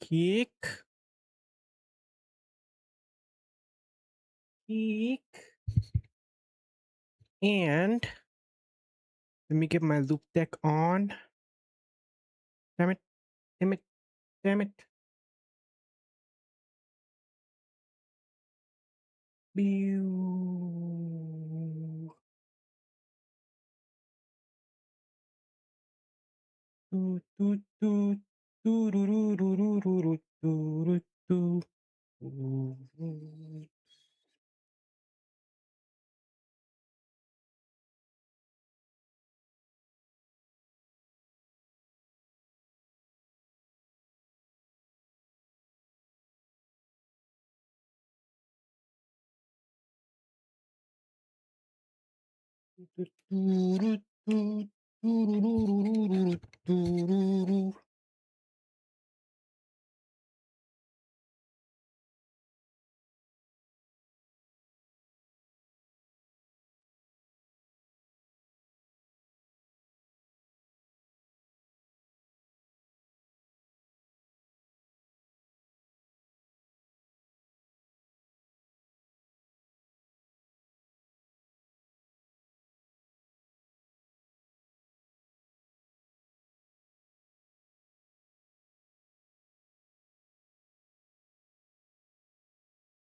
Kick, kick, and let me get my loop deck on. Damn it, damn it, damn it. Pew. Toot, toot, toot. Doo-doo-doo-doo-doo-doo-doo-doo-doo. Ooh.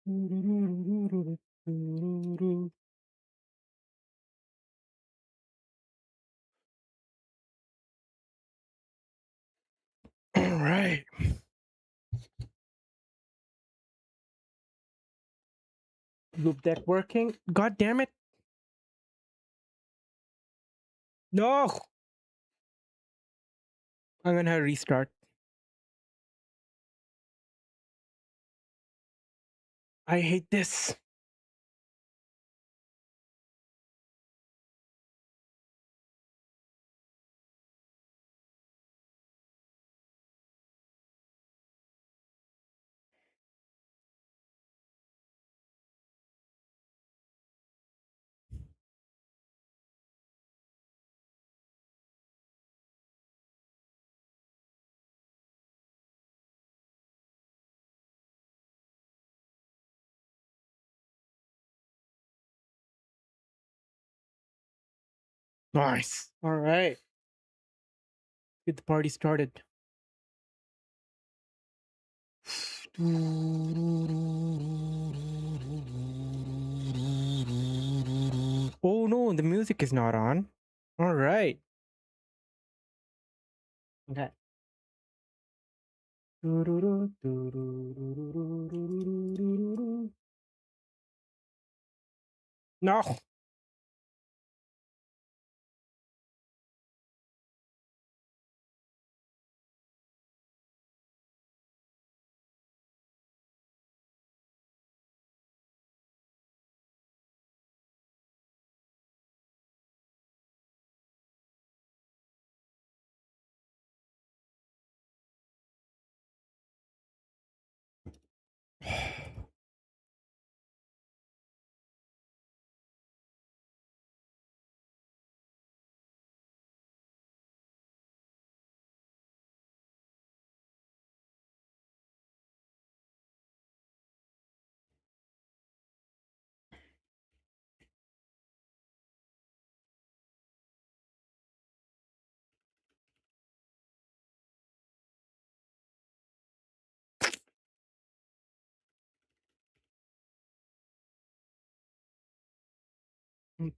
All right. Loop deck working. God damn it. No. I'm gonna restart. I hate this. Nice. All right. Get the party started. Oh no, the music is not on. All right. Okay. No.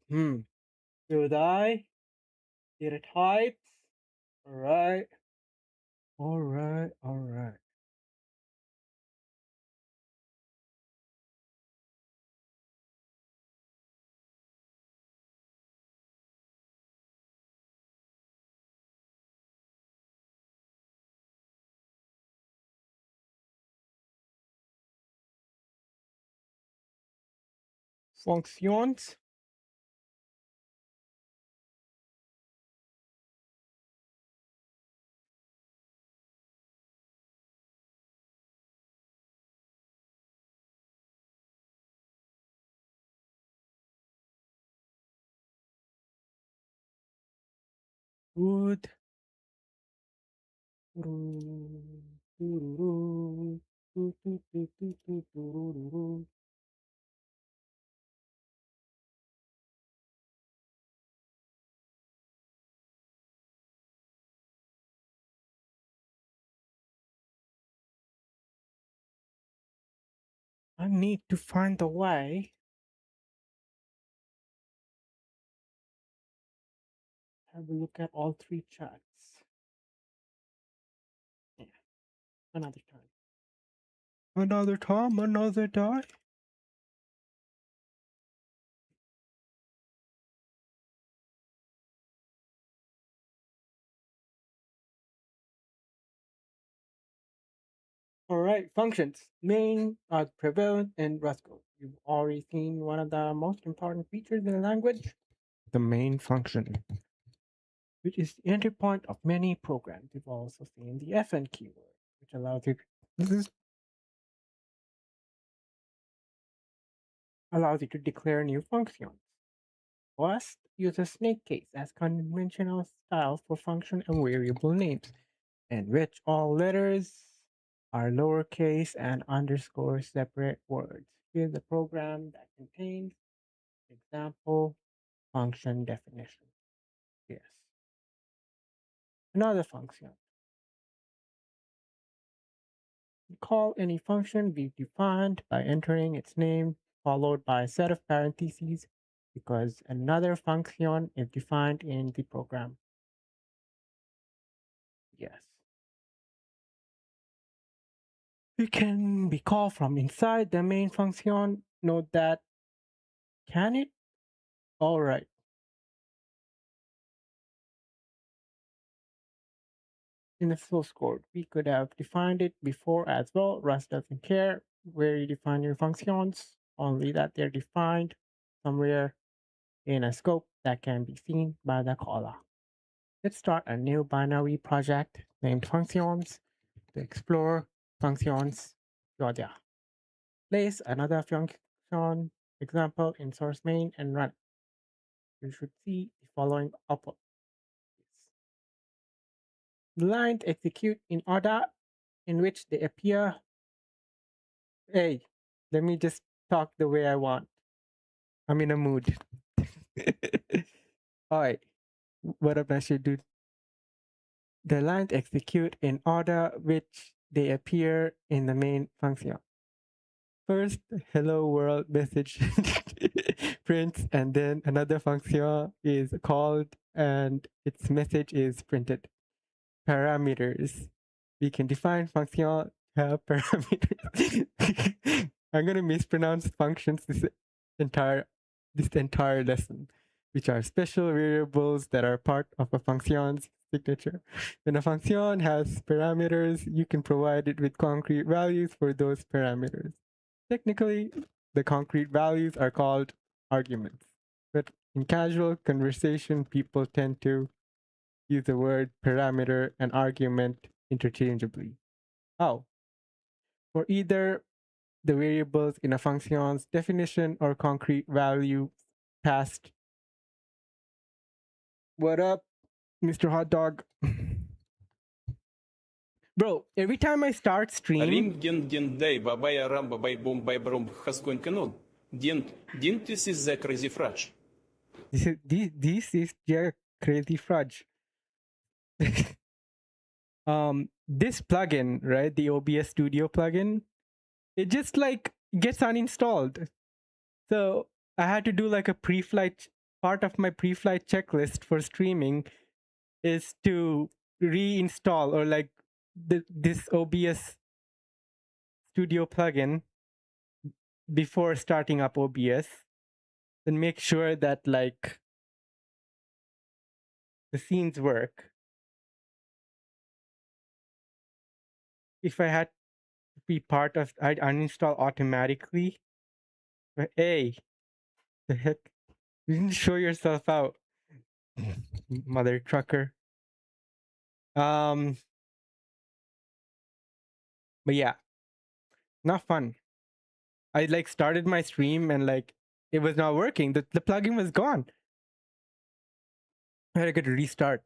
Hmm. Should I get it hyped? All right. All right. All right. Functions. Good. I need to find a way. Have a look at all three chats. Yeah, another time. Another time, another die. All right, functions. Main are prevalent in Roscoe. You've already seen one of the most important features in the language, the main function, which is the entry point of many programs. You've also seen the FN keyword, which allows you to declare new functions. Rust uses snake case as conventional styles for function and variable names, in which all letters are lowercase and underscore separate words. Here's a program that contains example function definition. Yes. Another function. Call any function be defined by entering its name followed by a set of parentheses because another function is defined in the program. Yes. It can be called from inside the main function. Note that. Can it? All right. In the source code, we could have defined it before as well. Rust doesn't care where you define your functions, only that they're defined somewhere in a scope that can be seen by the caller. Let's start a new binary project named functions to explore functions. Georgia. Place another function example in source main and run. You should see the following output. The lines execute in order in which they appear. Hey, let me just talk the way I want. I'm in a mood. Alright, what up, nightshadedude? The lines execute in order which they appear in the main function. First, hello world message prints, and then another function is called and its message is printed. Parameters. We can define function have parameters. I'm gonna mispronounce functions entire this entire lesson, which are special variables that are part of a function's signature. When a function has parameters, you can provide it with concrete values for those parameters. Technically, the concrete values are called arguments, but in casual conversation, people tend to use the word parameter and argument interchangeably. How? For either the variables in a function's definition or concrete value passed. What up, Mr. Hot Dog? Bro, every time I start stream, Rim din din day babaya ram babay boom bay brum haskun kanon. Din this is a crazy frach. this is your crazy fudge. This plugin, right, the OBS Studio plugin, it just like gets uninstalled. So I had to do like a pre-flight part of my pre-flight checklist for streaming is to reinstall or like this OBS Studio plugin before starting up OBS and make sure that like the scenes work. If I had to be part of, I'd uninstall automatically. But hey, the heck, you didn't show yourself out, mother trucker. But yeah, not fun. I like started my stream and like it was not working. The plugin was gone. I had to get a restart.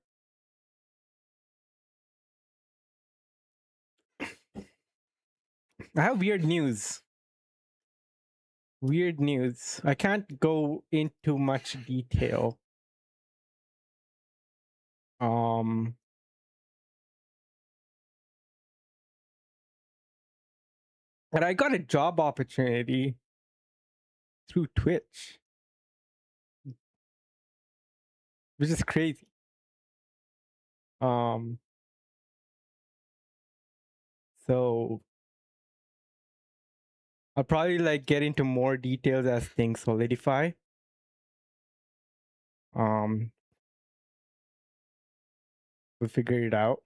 I have weird news. Weird news. I can't go into much detail. Um, but I got a job opportunity through Twitch, which is crazy. Um, so I'll probably like get into more details as things solidify. Um, we'll figure it out.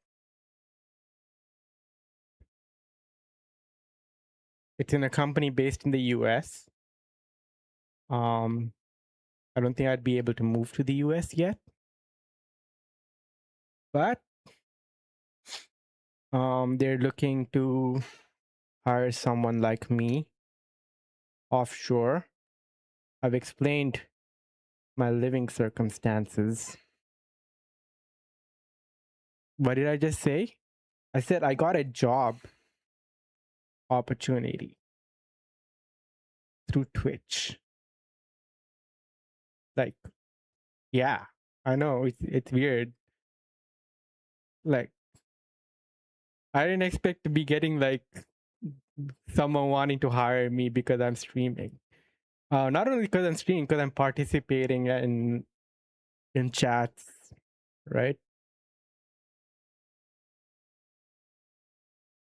It's in a company based in the US. Um, I don't think I'd be able to move to the US yet, but they're looking to hire someone like me offshore. I've explained my living circumstances. What did I just say? I said I got a job opportunity through Twitch. Like, yeah, I know it's weird. Like, I didn't expect to be getting like someone wanting to hire me because I'm streaming. Not only because I'm streaming, because I'm participating in chats, right?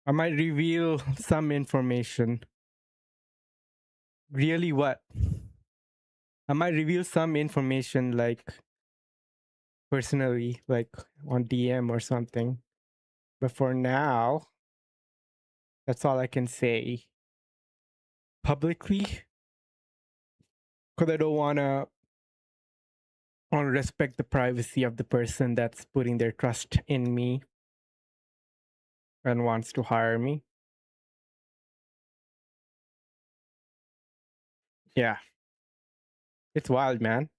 I might reveal some information. Really, what? I might reveal some information like personally, like on DM or something. But for now, that's all I can say publicly because I don't want to respect the privacy of the person that's putting their trust in me and wants to hire me. Yeah, it's wild, man.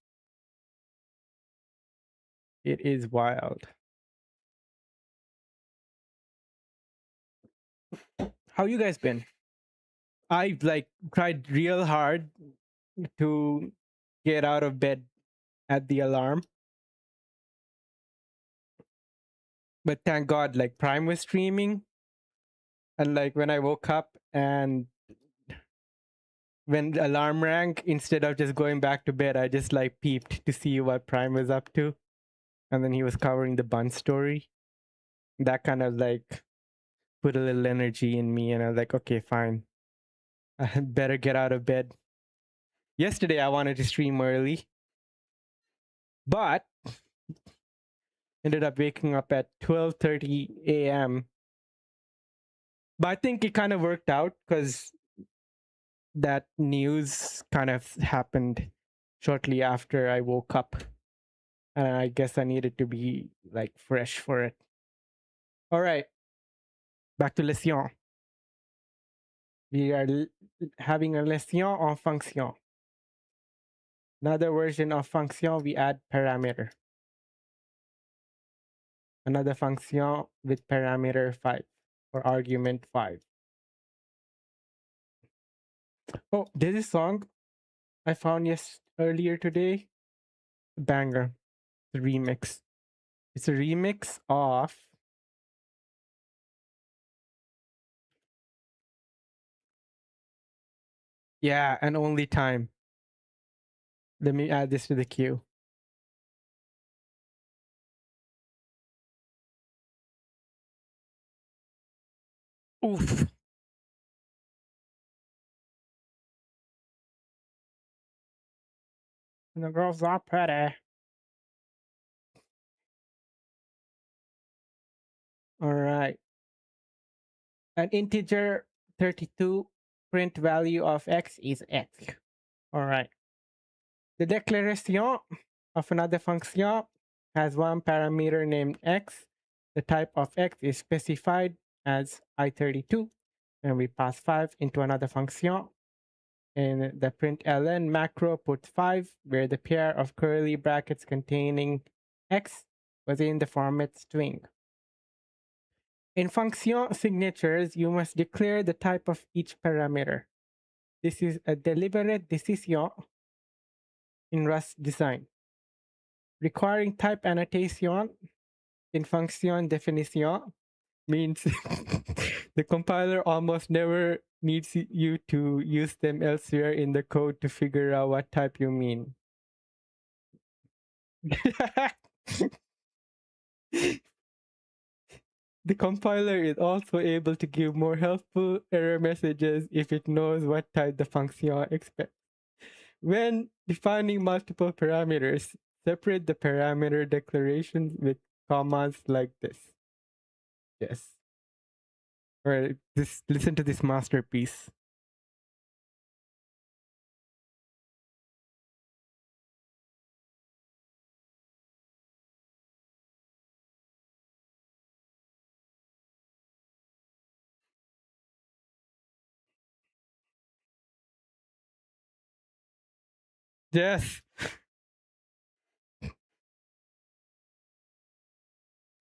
It is wild. How you guys been? I've like tried real hard to get out of bed at the alarm. But thank God, like Prime was streaming. And like when I woke up and when the alarm rang, instead of just going back to bed, I just like peeped to see what Prime was up to. And then he was covering the Bun story. That kind of like put a little energy in me. And I was like, okay, fine. I better get out of bed. Yesterday, I wanted to stream early, but ended up waking up at 12:30 a.m. But I think it kind of worked out because that news kind of happened shortly after I woke up. And I guess I needed to be like fresh for it. All right, back to leçon. We are having a leçon en fonction. Another version of function, we add parameter. Another function with parameter 5 or argument 5. Oh, there's a song I found earlier today. Banger. The remix. It's a remix of yeah, and only time. Let me add this to the queue. Oof. And the girls are pretty. All right. An integer 32 print value of x is x. All right. The declaration of another function has one parameter named x. The type of x is specified as I32, and we pass 5 into another function. And the println macro puts 5 where the pair of curly brackets containing x was in the format string. In function signatures, you must declare the type of each parameter. This is a deliberate decision in Rust design, requiring type annotation in function definition means the compiler almost never needs you to use them elsewhere in the code to figure out what type you mean. The compiler is also able to give more helpful error messages if it knows what type the function expects. When defining multiple parameters, separate the parameter declarations with commas like this. Yes. All right, listen to this masterpiece. Yes.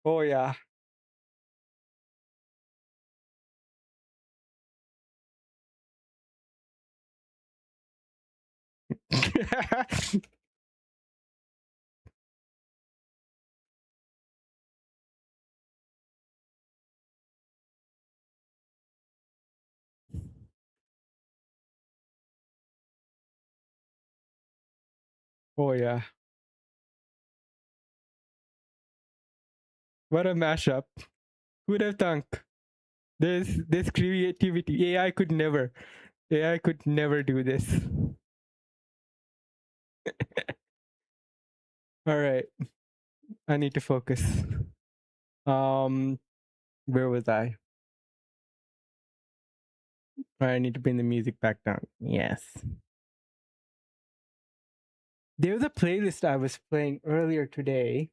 Oh yeah. Oh yeah. What a mashup. Who'd have thunk? This creativity. AI could never. AI could never do this. All right. I need to focus. Where was I? I need to bring the music back down. Yes. There was a playlist I was playing earlier today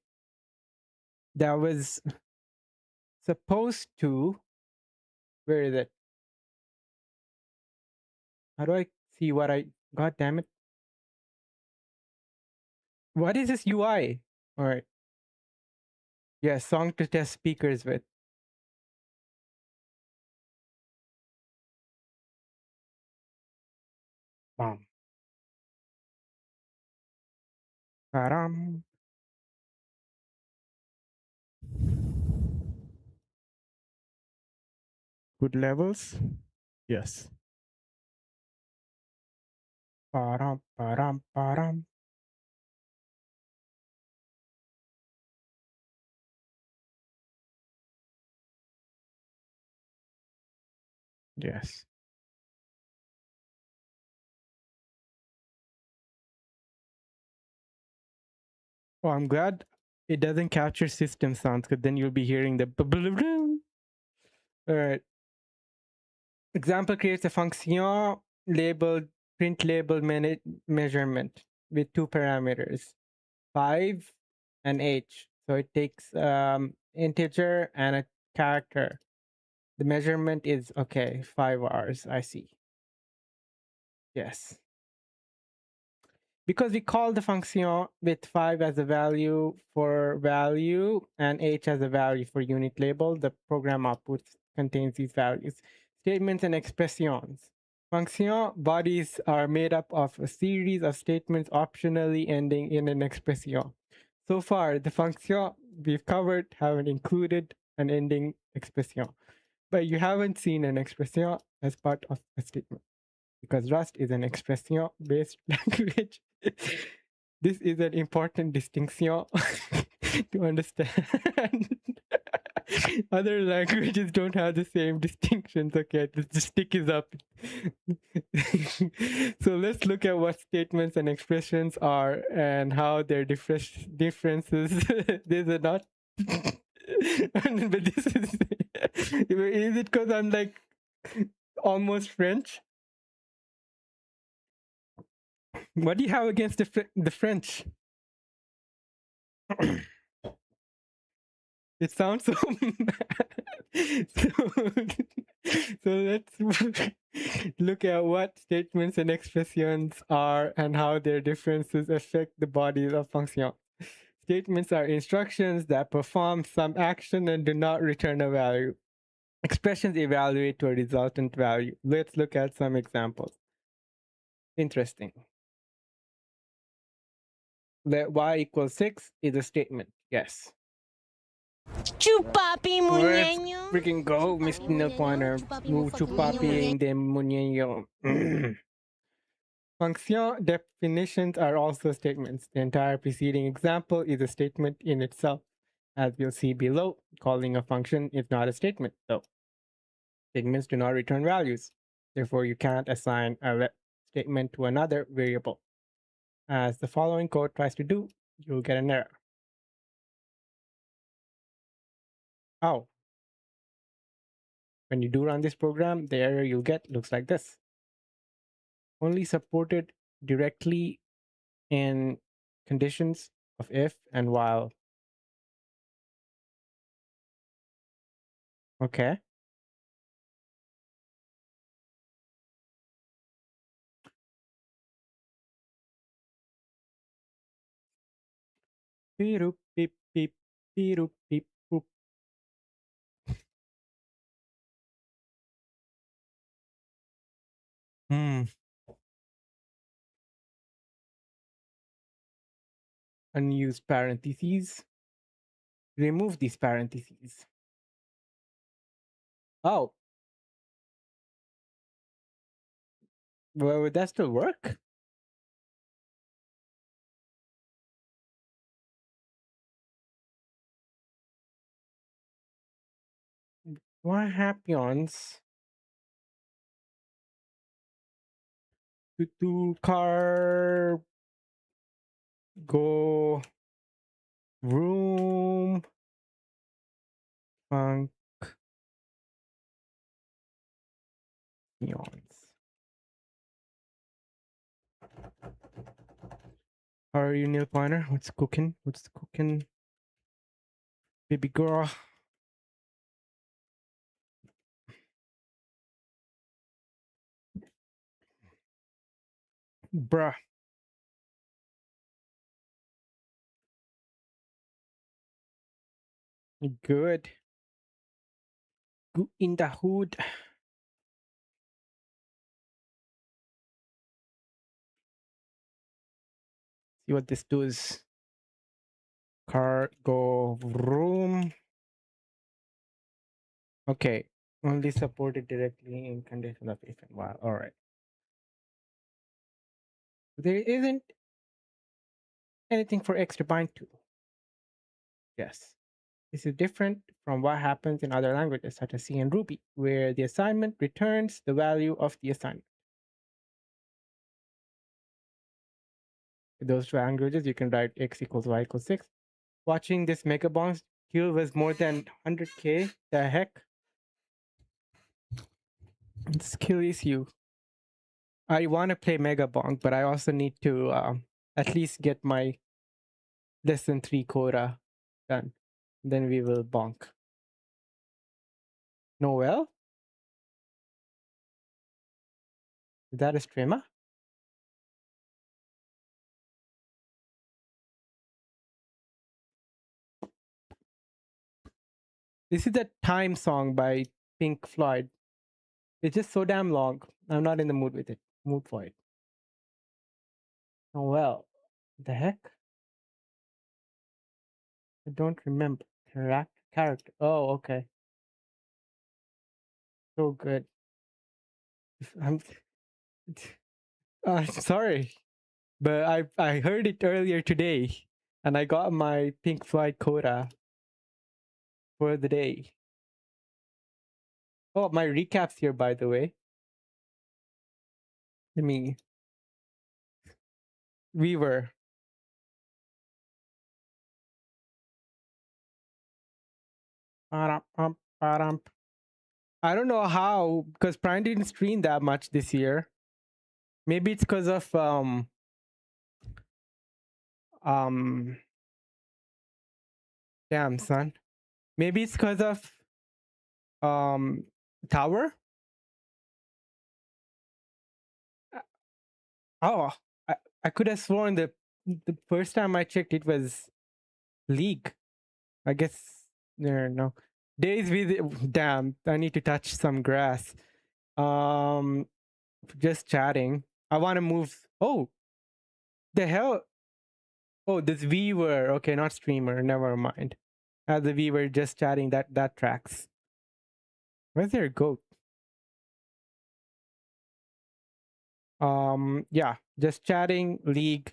that was supposed to. Where is it? How do I see what I. God damn it. What is this UI? All right. Yeah, song to test speakers with. Bam. Param. Good levels. Yes. Param, param, param. Yes. Oh, I'm glad it doesn't capture system sounds because then you'll be hearing the. All right. Example creates a function labeled print label measurement with two parameters, 5 and h. So it takes integer and a character. The measurement is okay, 5 hours. I see. Yes. Because we call the function with 5 as a value for value and h as a value for unit label, the program output contains these values. Statements and expressions. Function bodies are made up of a series of statements optionally ending in an expression. So far, the function we've covered haven't included an ending expression, but you haven't seen an expression as part of a statement because Rust is an expression-based language. This is an important distinction to understand. Other languages don't have the same distinctions. Okay, the stick is up. So let's look at what statements and expressions are and how their differences. These are not. But this is it because I'm like almost French? What do you have against the French? It sounds so bad. So let's look at what statements and expressions are and how their differences affect the bodies of function. Statements are instructions that perform some action and do not return a value. Expressions evaluate to a resultant value. Let's look at some examples. Interesting. Let y equals 6 is a statement. Yes. Chupapi Let's muñeño. freaking go, Chupapi Mr. Nail muñeño, Pointer. chupapi mu fucking muñeño. Chupapi de muñeño. Function definitions are also statements. The entire preceding example is a statement in itself. As we'll see below, calling a function is not a statement, though. Statements do not return values. Therefore, you can't assign a statement to another variable. As the following code tries to do, you'll get an error. Oh. When you do run this program, the error you'll get looks like this. Only supported directly in conditions of if and while. Okay. Beep, beep, beep, beep, beep, boop. Unused parentheses. Remove these parentheses. Oh. Well, would that still work? What happens to car go room functions? How are you, Neil Pointer? What's cooking? What's cooking? Baby girl. Bruh. Good. Good in the hood. See what this does. Cargo room. Okay. Only supported directly in condition of if and while. All right. There isn't anything for X to bind to. Yes. This is different from what happens in other languages such as C and Ruby, where the assignment returns the value of the assignment. In those languages, you can write X equals Y equals 6. Watching this Megabongs kill was more than 100k. The heck? This kill is you. I want to play Megabong, but I also need to at least get my less than 3 quota done. Then we will bonk. Noel? Is that a streamer? This is the Time song by Pink Floyd. It's just so damn long. I'm not in the mood with it. Mood for it. Noel. The heck? I don't remember. Character. Oh, okay. So good. I'm sorry, but I heard it earlier today, and I got my Pink Floyd quota for the day. Oh, my recap's here, by the way. Let me. Weaver. I don't know how, because Prime didn't stream that much this year. Maybe it's because of damn son. Maybe it's because of Tower. Oh, I could have sworn the first time I checked it was League. I guess no. Days with damn, I need to touch some grass. Um, just chatting. I want to move. Oh, the hell! Oh, this viewer. Okay, not streamer. Never mind. As the viewer, just chatting. That tracks. Where's their goat? Yeah, just chatting. League,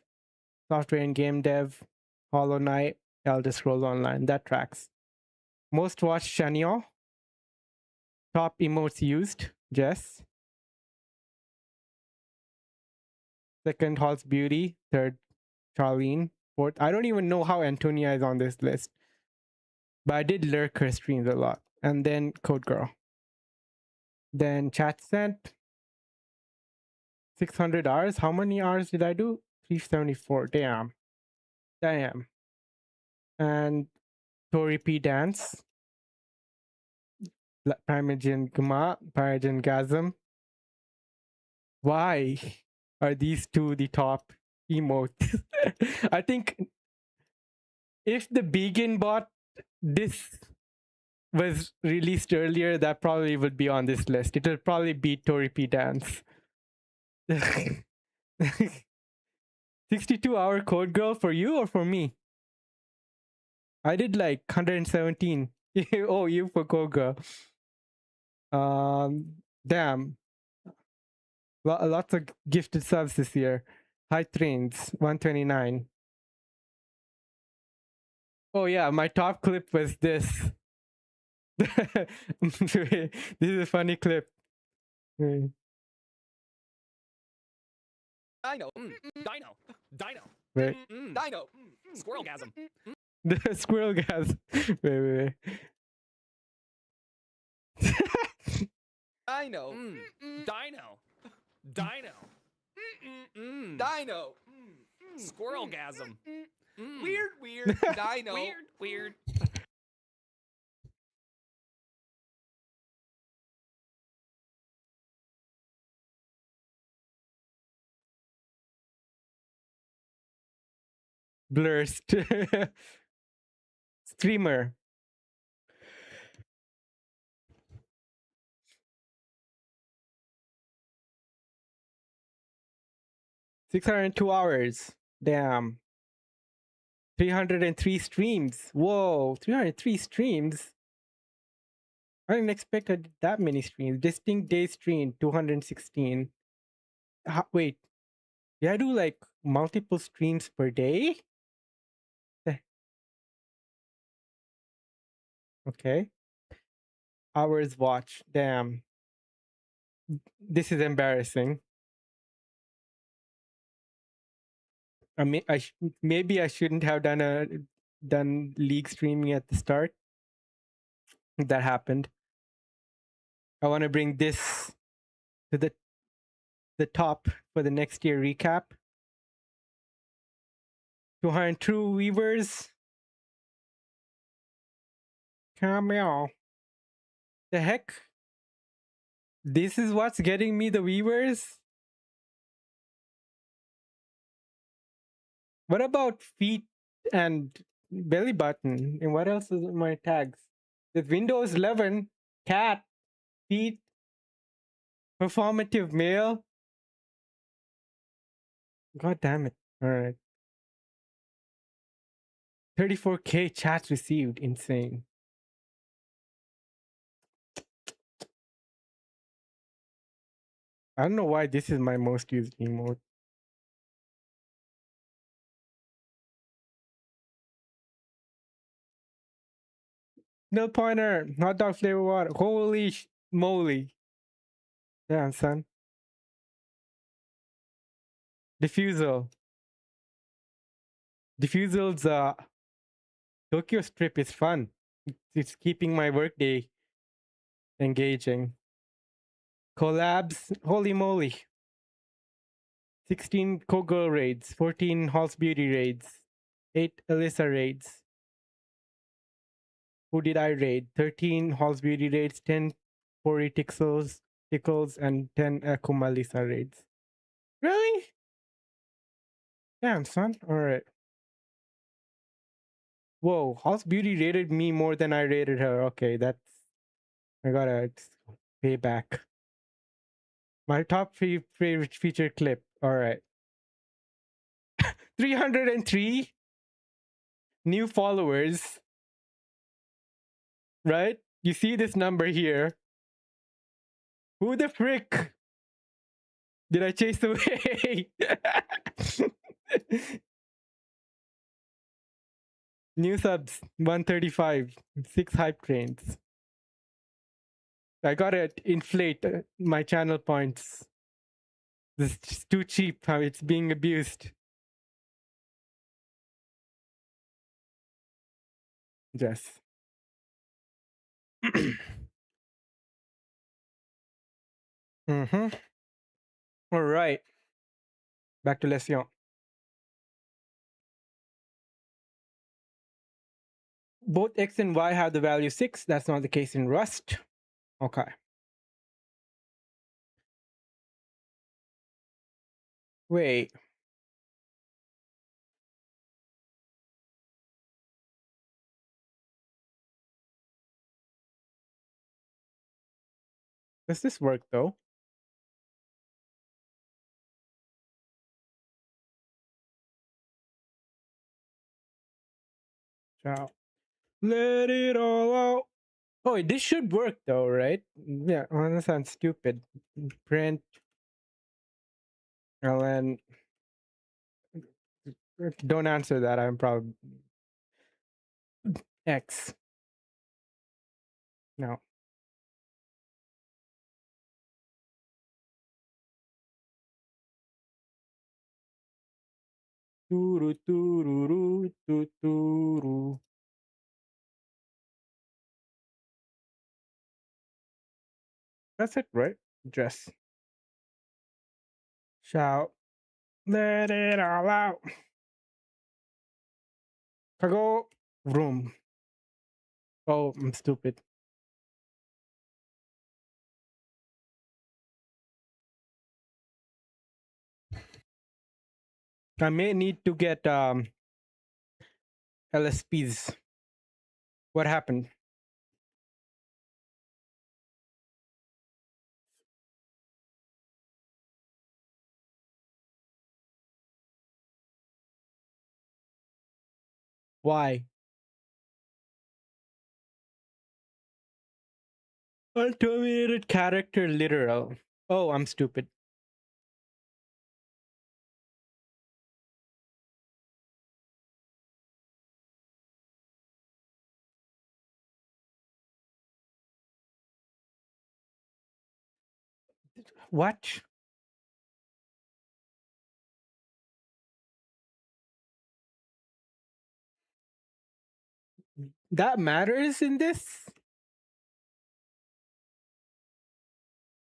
software and game dev, Hollow Knight, Elder Scrolls Online. That tracks. Most watched Shanyo. Top emotes used. Jess. Second, Hall's Beauty. Third, Charlene. Fourth, I don't even know how Antonia is on this list, but I did lurk her streams a lot. And then Code Girl. Then Chat Sent. 600 hours. How many hours did I do? 374. Damn. Damn. And Tori P Dance. Primogen Guma. Primogen Gasm. Why are these two the top emotes? I think if the Begin bot this was released earlier, that probably would be on this list. It would probably beat Tori P Dance. 62-hour Code Girl for you or for me? I did like 117. Oh, you for Code Girl. Damn. Lots of gifted subs this year. High trains, 129. Oh yeah, my top clip was this. This is a funny clip. Dino. Dino. Dino. Wait. Dino. Squirrelgasm. The squirrel gas. Wait. Dino. Dino. Dino. Dino. Squirrelgasm. Weird. Dino. Weird. Blurst. Streamer. $602. Damn. 303 streams. Whoa, 303 streams. I didn't expect I did that many streams. Distinct day stream, 216. Wait, did I do like multiple streams per day? Okay. Hours watched. Damn. This is embarrassing. I mean, maybe I shouldn't have done league streaming at the start. That happened. I want to bring this to the top for the next year recap. 202 weavers. Cameo. The heck? This is what's getting me the weavers? What about feet and belly button? And what else is in my tags? There's Windows 11, cat, feet, performative male. God damn it. All right. 34K chats received. Insane. I don't know why this is my most used emote. No pointer, hot dog flavor water. Holy moly. Damn, son. Diffusal. Diffusal's Tokyo strip is fun. It's keeping my workday engaging. Collabs, holy moly. 16 Kogel raids, 14 Halls Beauty raids, 8 Alyssa raids. Who did I raid? 13 Halls Beauty raids, 10 Pori Tickles, and 10 Akumalisa raids. Really? Damn, son. Alright. Whoa, House Beauty rated me more than I rated her. Okay, I gotta pay back. My top favorite feature clip. All right. 303 new followers, right? You see this number here. Who the frick did I chase away? New subs 135, 6 hype trains. I gotta inflate my channel points. This is just too cheap how it's being abused. Yes. Mm-hmm. All right. Back to Lesion. Both X and Y have the value 6. That's not the case in Rust. Okay. Wait. Does this work though? Ciao. Let it all out. Oh, this should work though, right? Yeah, unless I'm stupid. Print ln. Don't answer that. I'm probably X. No. Turu, tururu, tuturu. That's it, right? Dress. Shout. Let it all out. Cargo. Room. Oh, I'm stupid. I may need to get LSPs. What happened? Why? Unterminated character literal. Oh, I'm stupid. What? That matters in this?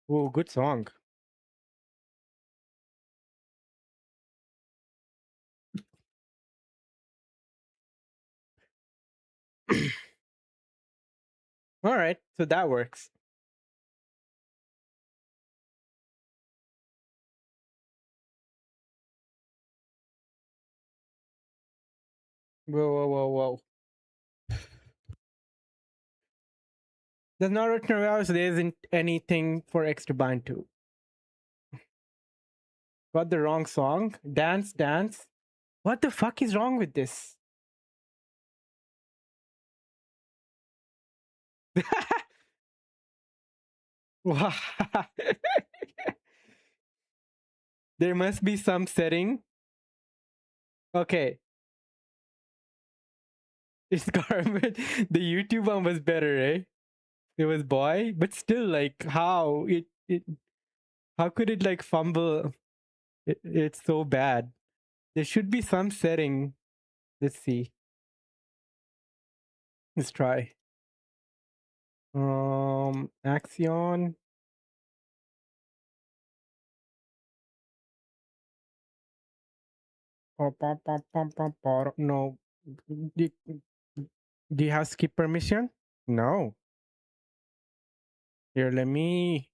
Oh, good song. All right, so that works. Whoa, whoa, whoa, whoa. There's not written around, so there isn't anything for X to bind to. Got the wrong song. Dance, dance. What the fuck is wrong with this? Wow. There must be some setting. Okay. It's garbage. The YouTube one was better, eh? It was boy, but still, like, how how could it like fumble? It's so bad. There should be some setting. Let's see. Let's try. Axion. No. Do, do you have skip permission? No. Here, let me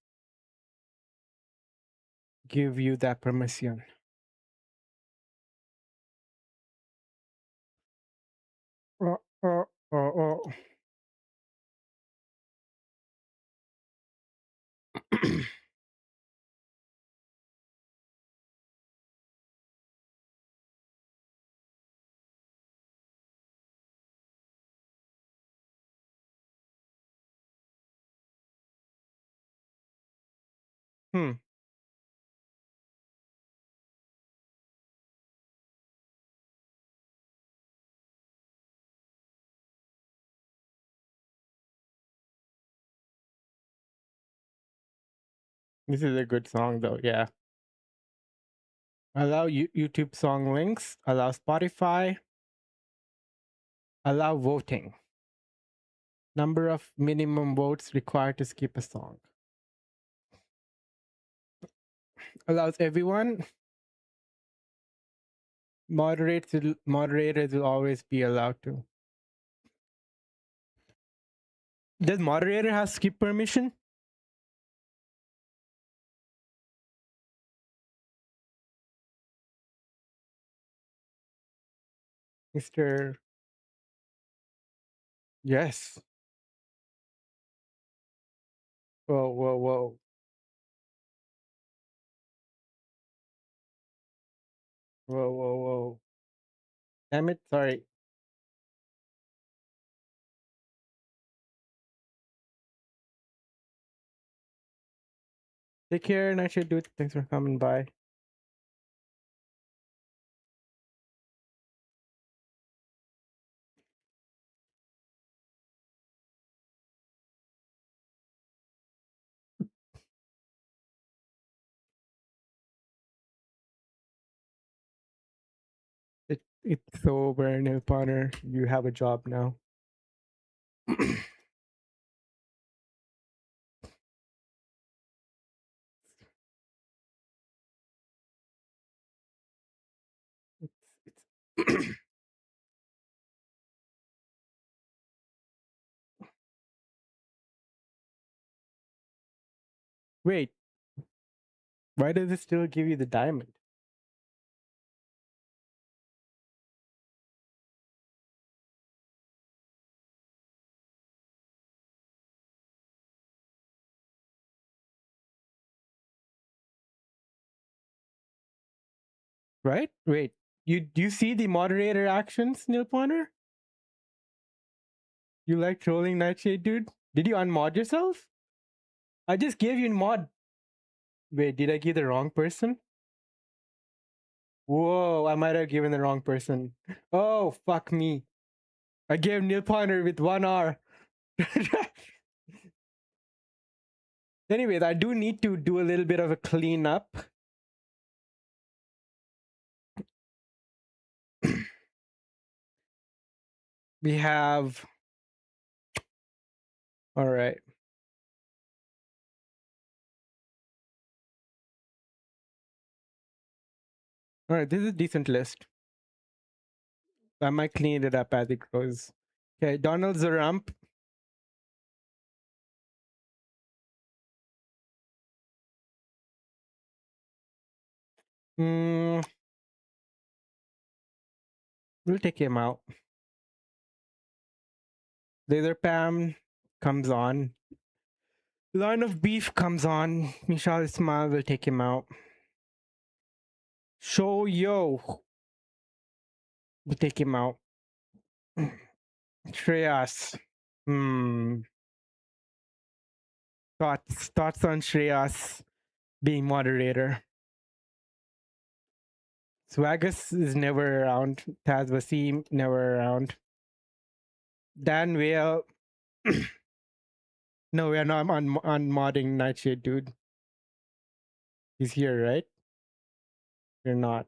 give you that permission. Oh, oh, oh. Hmm. This is a good song, though. Yeah. Allow YouTube song links. Allow Spotify. Allow voting. Number of minimum votes required to skip a song. Allows everyone. Moderators will always be allowed to. Does moderator have skip permission? Mr. Yes. Whoa, whoa, whoa. Whoa, whoa, whoa. Damn it, sorry. Take care, nightshadedude. Thanks for coming by. It's over, Neil Bonner. You have a job now. it's Wait, why does it still give you the diamond? Right? Wait, do you see the moderator actions, Neil Pointer? You like trolling Nightshade, dude? Did you unmod yourself? I just gave you mod. Wait, did I give the wrong person? Whoa, I might have given the wrong person. Oh, fuck me. I gave Neil Pointer with 1 R. Anyways, I do need to do a little bit of a cleanup. We have. All right. All right, this is a decent list. I might clean it up as it goes. Okay, Donald Zarump. We'll take him out. Laser Pam comes on. Line of Beef comes on. Michelle Ismail will take him out. Show Yo will take him out. Shreyas. Thoughts on Shreyas being moderator. Swagus is never around. Taz Wasim never around. Dan Whale. No, we are not on modding Nightshade, dude. He's here, right? You're not.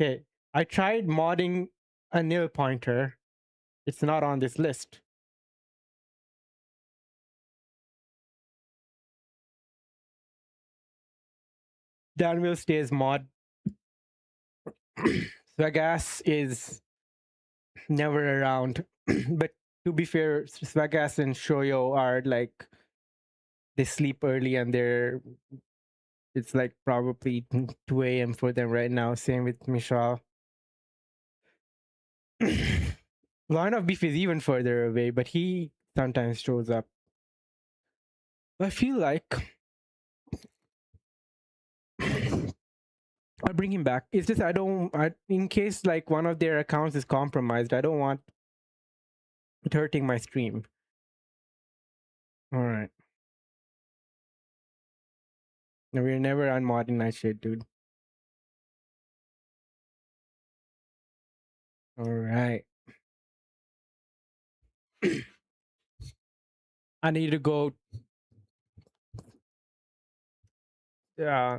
Okay. I tried modding a nil pointer. It's not on this list. Dan will stay as mod. Swagas is never around. But to be fair, Swagas and Shoyo are like, they sleep early and it's like probably 2 a.m. for them right now. Same with Michelle. Line of beef is even further away, but he sometimes shows up. I feel like I'll bring him back. It's just in case like one of their accounts is compromised, I don't want it hurting my stream. All right. We're never unmodding Nightshade, dude. All right. I need to go uh,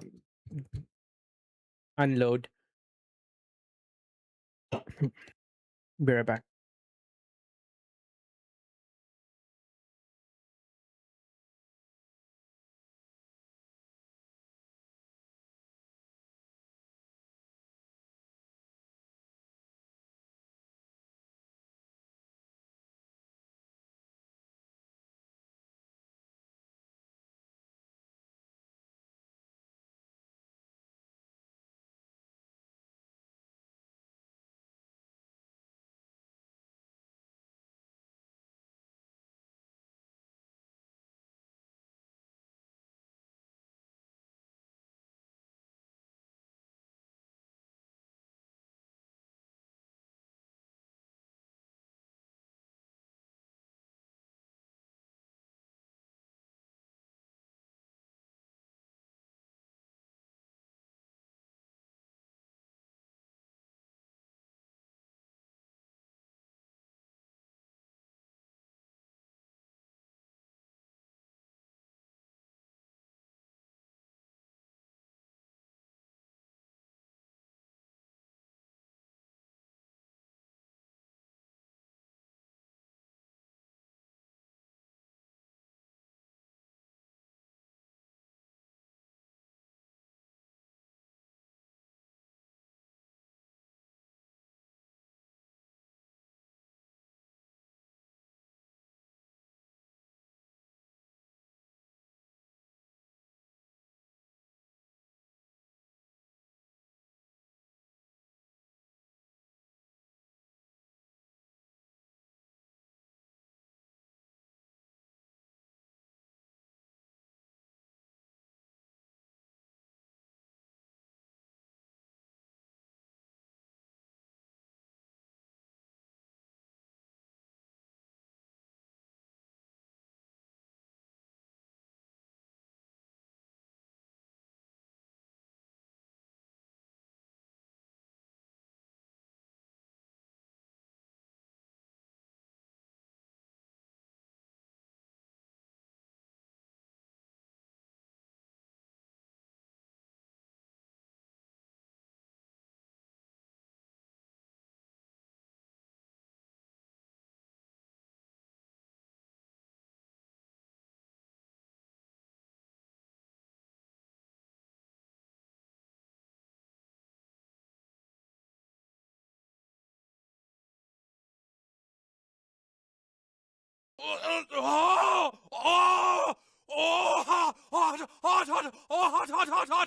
unload. Be right back.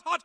Hot.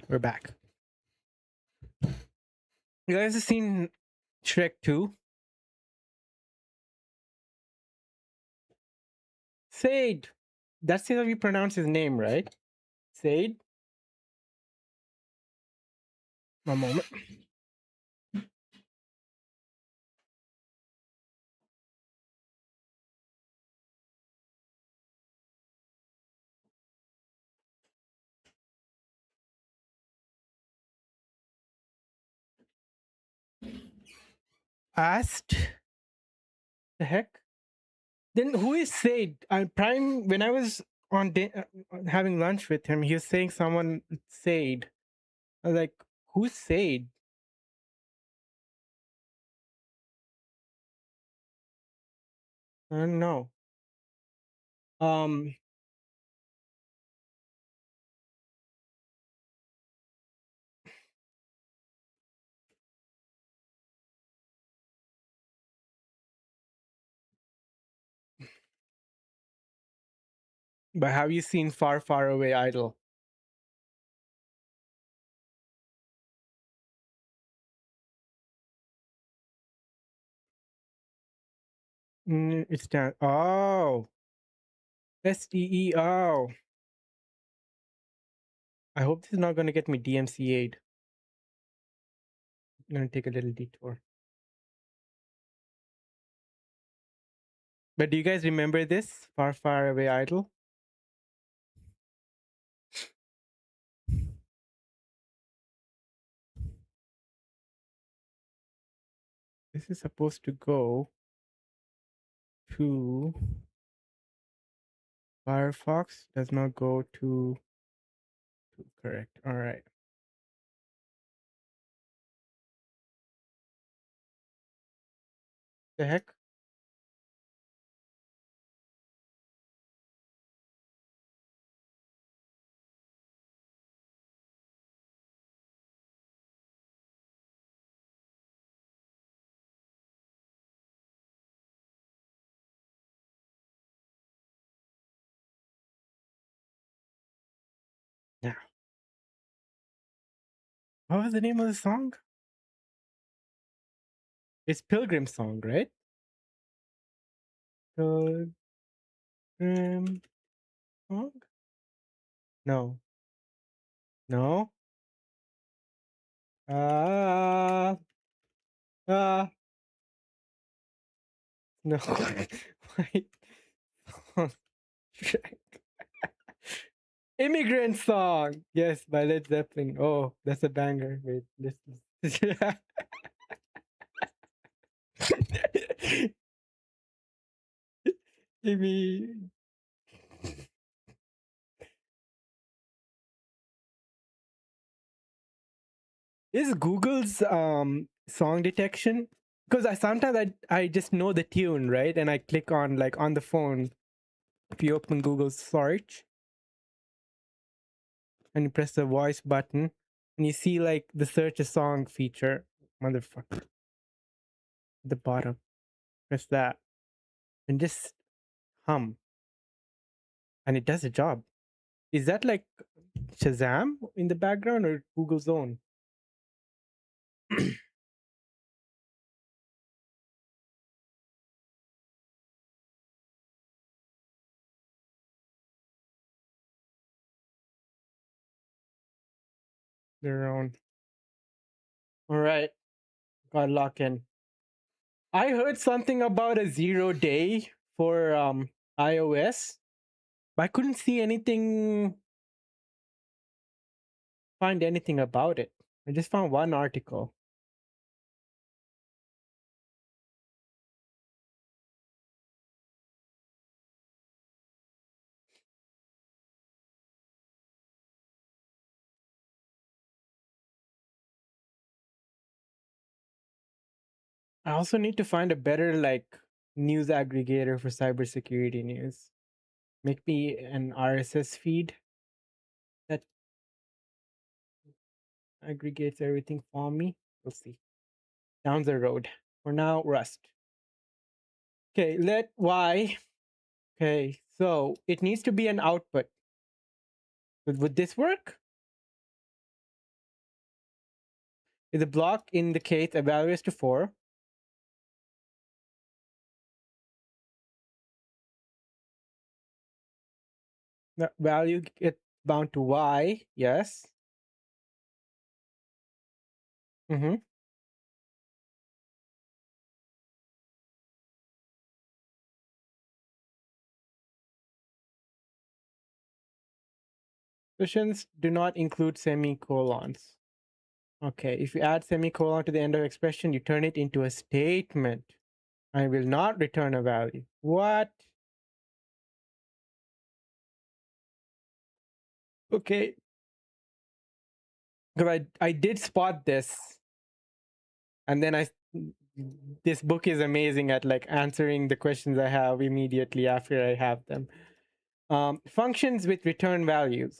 We're back. You guys have seen Shrek 2? Sade. That's how you pronounce his name, right? Sade? One moment. Asked? The heck? Then who is Sade? Prime, when I was on having lunch with him, he was saying someone Sade. I was like, who's Sade? I don't know. But have you seen Far, Far Away Idol? It's down. Oh, STEO. I hope this is not going to get me DMCA'd. I'm going to take a little detour. But do you guys remember this? Far, Far Away Idol? This is supposed to go to Firefox. Does not go to correct. All right. The heck? Now, what was the name of the song? It's Pilgrim Song, right? Pilgrim Song? No. No? Ah. No. Wait. Immigrant Song. Yes, by Led Zeppelin. Oh, that's a banger. Wait, listen. Maybe. Is Google's song detection, because I just know the tune, right? And I click on, like, on the phone, if you open Google search and you press the voice button and you see like the search a song feature, motherfucker, at the bottom, press that and just hum and it does the job. Is that like Shazam in the background or Google's own? Their own. All right, got lock in. I heard something about a 0 day for iOS, but I couldn't see anything, find anything about it. I just found one article. I also need to find a better like news aggregator for cybersecurity news. Make me an RSS feed that aggregates everything for me. We'll see. Down the road. For now, Rust. Okay, let Y. Okay, so it needs to be an output. Would this work? If the block indicates a value is to 4, the value gets bound to y, yes. Mm-hmm. Expressions do not include semicolons. Okay, if you add semicolon to the end of expression, you turn it into a statement. I will not return a value. What? Okay. Because I did spot this, and then this book is amazing at like answering the questions I have immediately after I have them. Functions with return values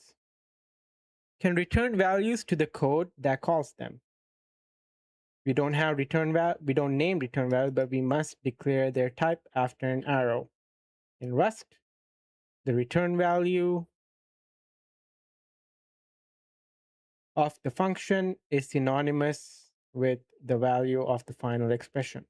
can return values to the code that calls them. We don't have we don't name return values, but we must declare their type after an arrow. In Rust, the return value of the function is synonymous with the value of the final expression.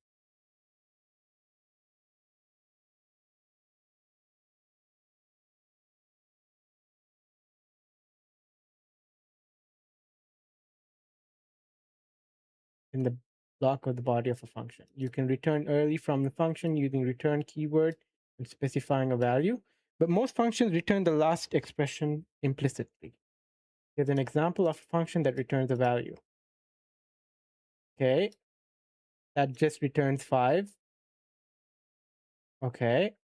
In the block of the body of a function. You can return early from the function using return keyword and specifying a value, but most functions return the last expression implicitly. Here's an example of a function that returns a value. Okay, that just returns 5. Okay,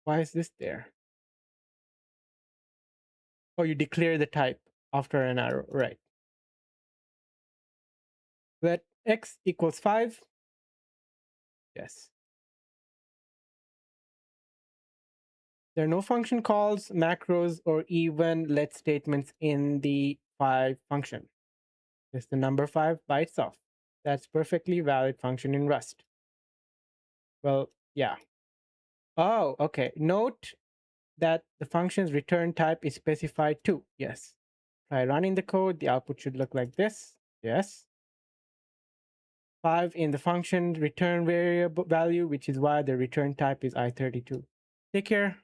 why is this there? Oh, you declare the type after an arrow, right? Let x equals 5. Yes. There are no function calls, macros, or even let statements in the 5 function. Just the number 5 by itself. That's perfectly valid function in Rust. Well, yeah. Oh, okay. Note that the function's return type is specified too. Yes. Try running the code. The output should look like this. Yes. 5 in the function return variable value, which is why the return type is I32. Take care,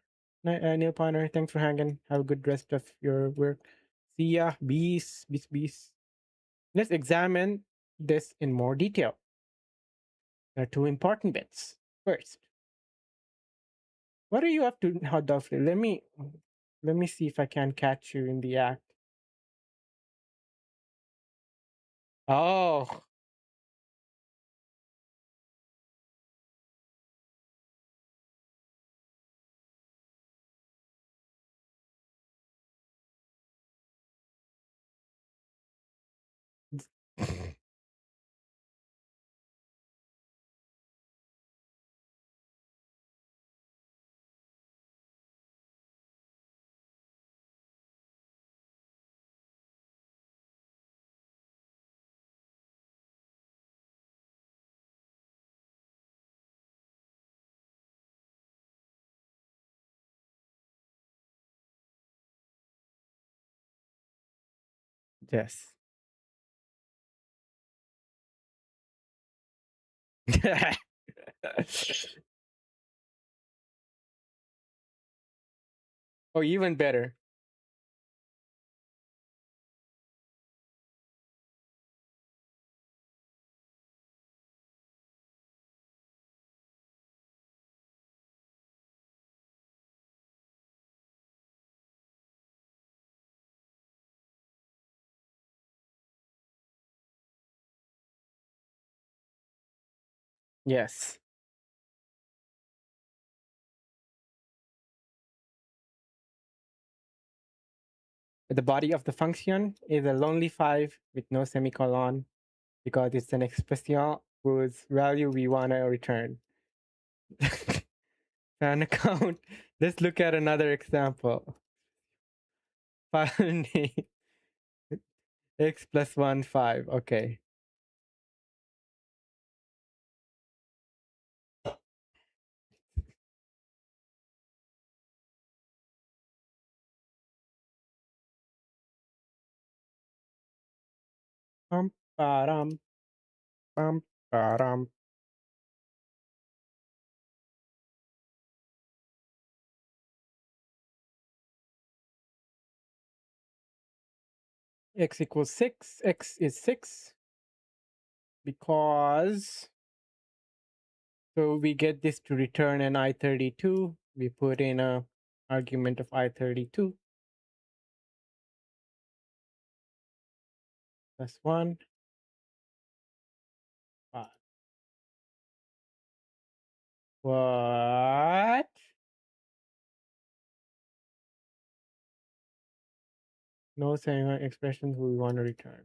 Neil Piner. Thanks for hanging. Have a good rest of your work. See ya. Peace. Let's examine this in more detail. There are 2 important bits. First, what are you up to, Hot Dog? Let me see if I can catch you in the act. Oh, yes. Or even better. Yes. The body of the function is a lonely 5 with no semicolon because it's an expression whose value we want to return. Fan account. Let's look at another example. File name x plus 1 5. Okay. Ba-dum, bum, ba-dum. X equals 6. X is 6 because so we get this to return an I32. We put in a argument of I32 plus 1. 5. What? No saying expressions we want to return.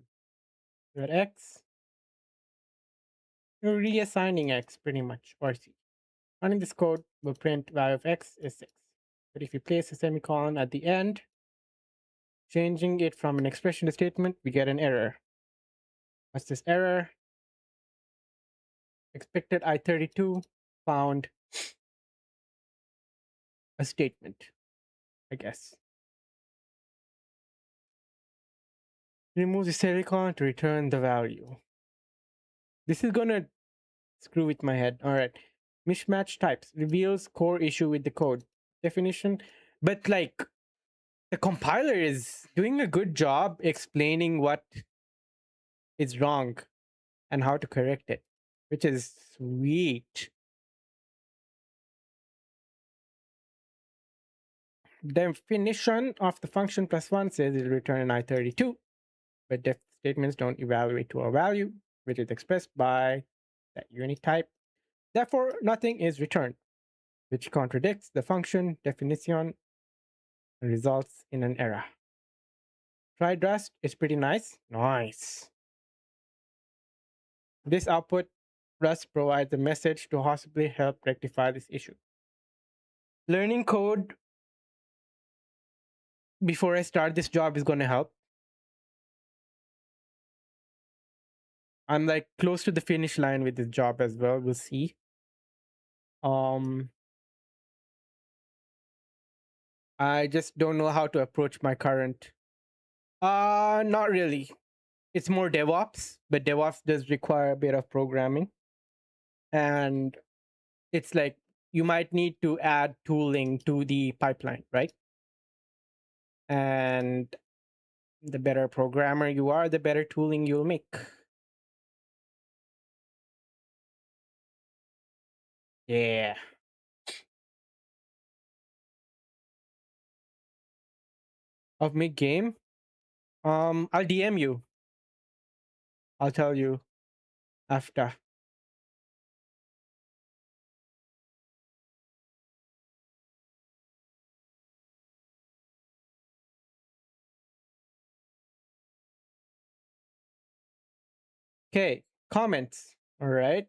We got X. We're reassigning X pretty much, or C. Running this code will print value of X is 6. But if you place a semicolon at the end, changing it from an expression to statement, we get an error. What's this error? Expected I32 found a statement, I guess. Remove the semicolon to return the value. This is gonna screw with my head. All right. Mismatch types reveals core issue with the code definition, but like the compiler is doing a good job explaining what is wrong and how to correct it, which is sweet. Definition of the function plus 1 says it'll return an I32, but def statements don't evaluate to a value, which is expressed by that unit type. Therefore, nothing is returned, which contradicts the function definition and results in an error. Tried Rust is pretty nice. Nice. This output, Rust provides a message to possibly help rectify this issue. Learning code before I start this job is going to help. I'm like close to the finish line with this job as well. We'll see. I just don't know how to approach my current. Not really. It's more DevOps, but DevOps does require a bit of programming. And it's like you might need to add tooling to the pipeline, right? And the better programmer you are, the better tooling you'll make. Yeah. Of mid game, I'll DM you. I'll tell you after. Okay, comments. All right.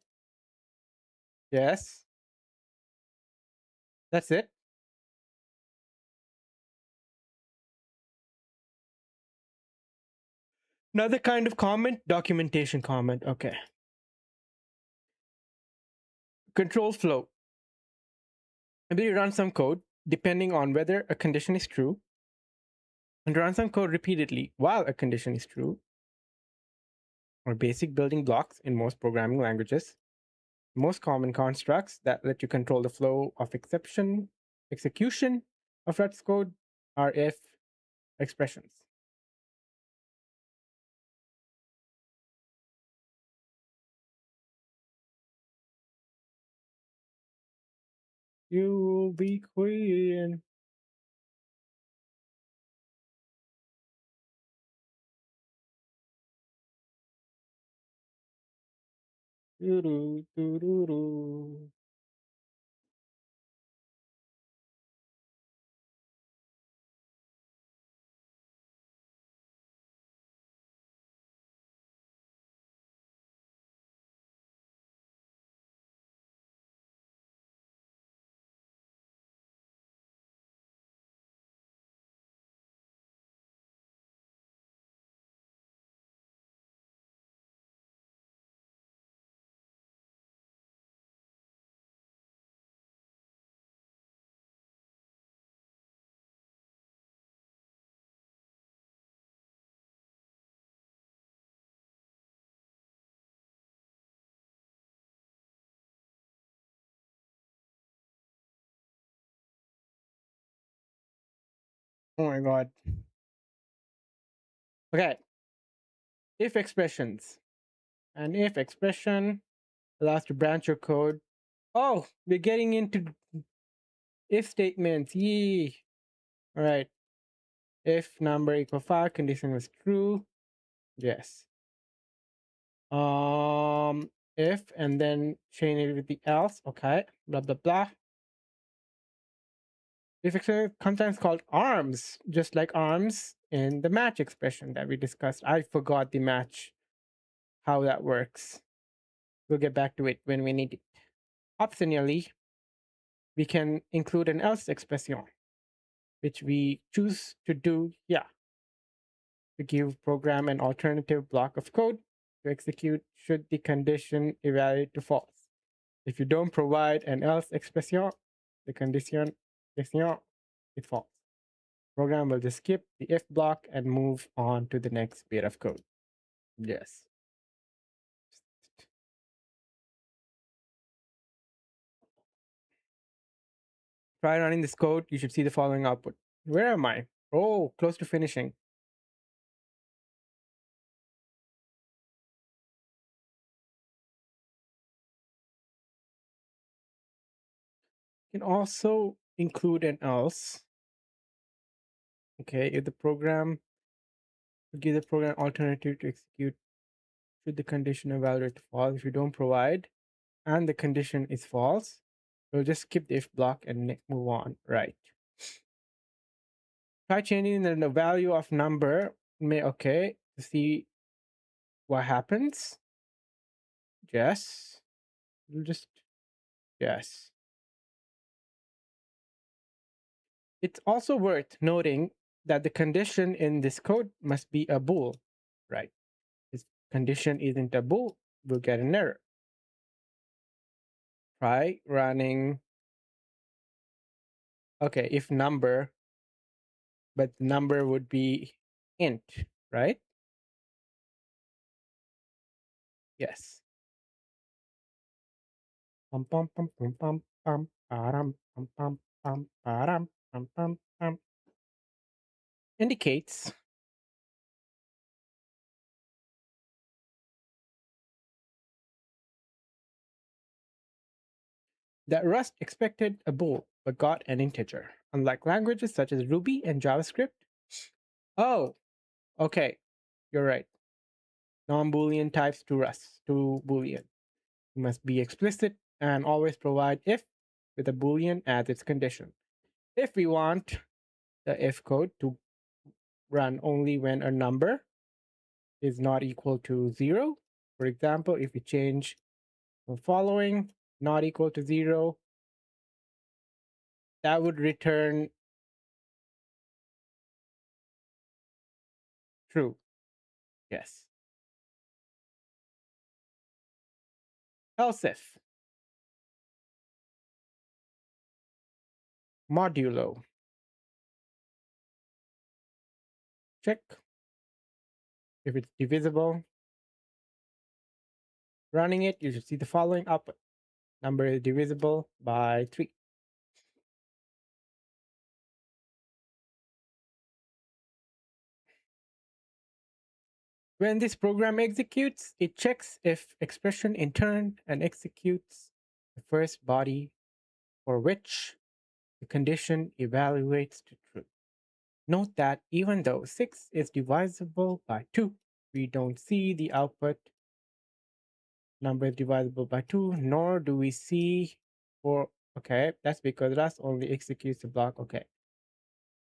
Yes. That's it. Another kind of comment, documentation comment. Okay. Control flow. Maybe you run some code depending on whether a condition is true, and run some code repeatedly while a condition is true, or basic building blocks in most programming languages. Most common constructs that let you control the flow of execution of Rust code are if expressions. You'll be queen. Doo-doo, doo-doo-doo. Oh my god. Okay. If expressions. An if expression allows to branch your code. Oh, we're getting into if statements. Yee. All right. If number equal 5, condition was true. Yes. If and then chain it with the else. Okay. Blah blah blah. If expression sometimes called arms, just like arms in the match expression that we discussed. I forgot the match, how that works. We'll get back to it when we need it. Optionally, we can include an else expression, which we choose to do here to give program an alternative block of code to execute should the condition evaluate to false. If you don't provide an else expression, the condition is false. Program will just skip the if block and move on to the next bit of code. Yes. Try running this code. You should see the following output. Where am I? Oh, close to finishing. You can also include an else. Okay, if the program give the program alternative to execute should the condition evaluate false. If you don't provide and the condition is false, we'll just skip the if block and move on. Right. Try changing the value of number. Okay, to see what happens. Yes. We'll just yes. It's also worth noting that the condition in this code must be a bool, right? If condition isn't a bool, we'll get an error. Try running. Okay, if number, but the number would be int, right? Yes. Pum pum pum pum pum pum param pum pum pum param pum pum pum indicates that Rust expected a bool but got an integer. Unlike languages such as Ruby and JavaScript. Oh, okay. You're right. Non-Boolean types to Rust, to Boolean. You must be explicit and always provide if with a Boolean as its condition. If we want the if code to run only when a number is not equal to 0, for example, if we change the following not equal to 0, that would return true. Yes. Else if modulo. Check if it's divisible. Running it, you should see the following output. Number is divisible by 3. When this program executes, it checks if expression in turn and executes the first body for which the condition evaluates to true. Note that even though 6 is divisible by 2, we don't see the output number is divisible by 2, nor do we see for, okay, that's because Rust only executes the block, okay.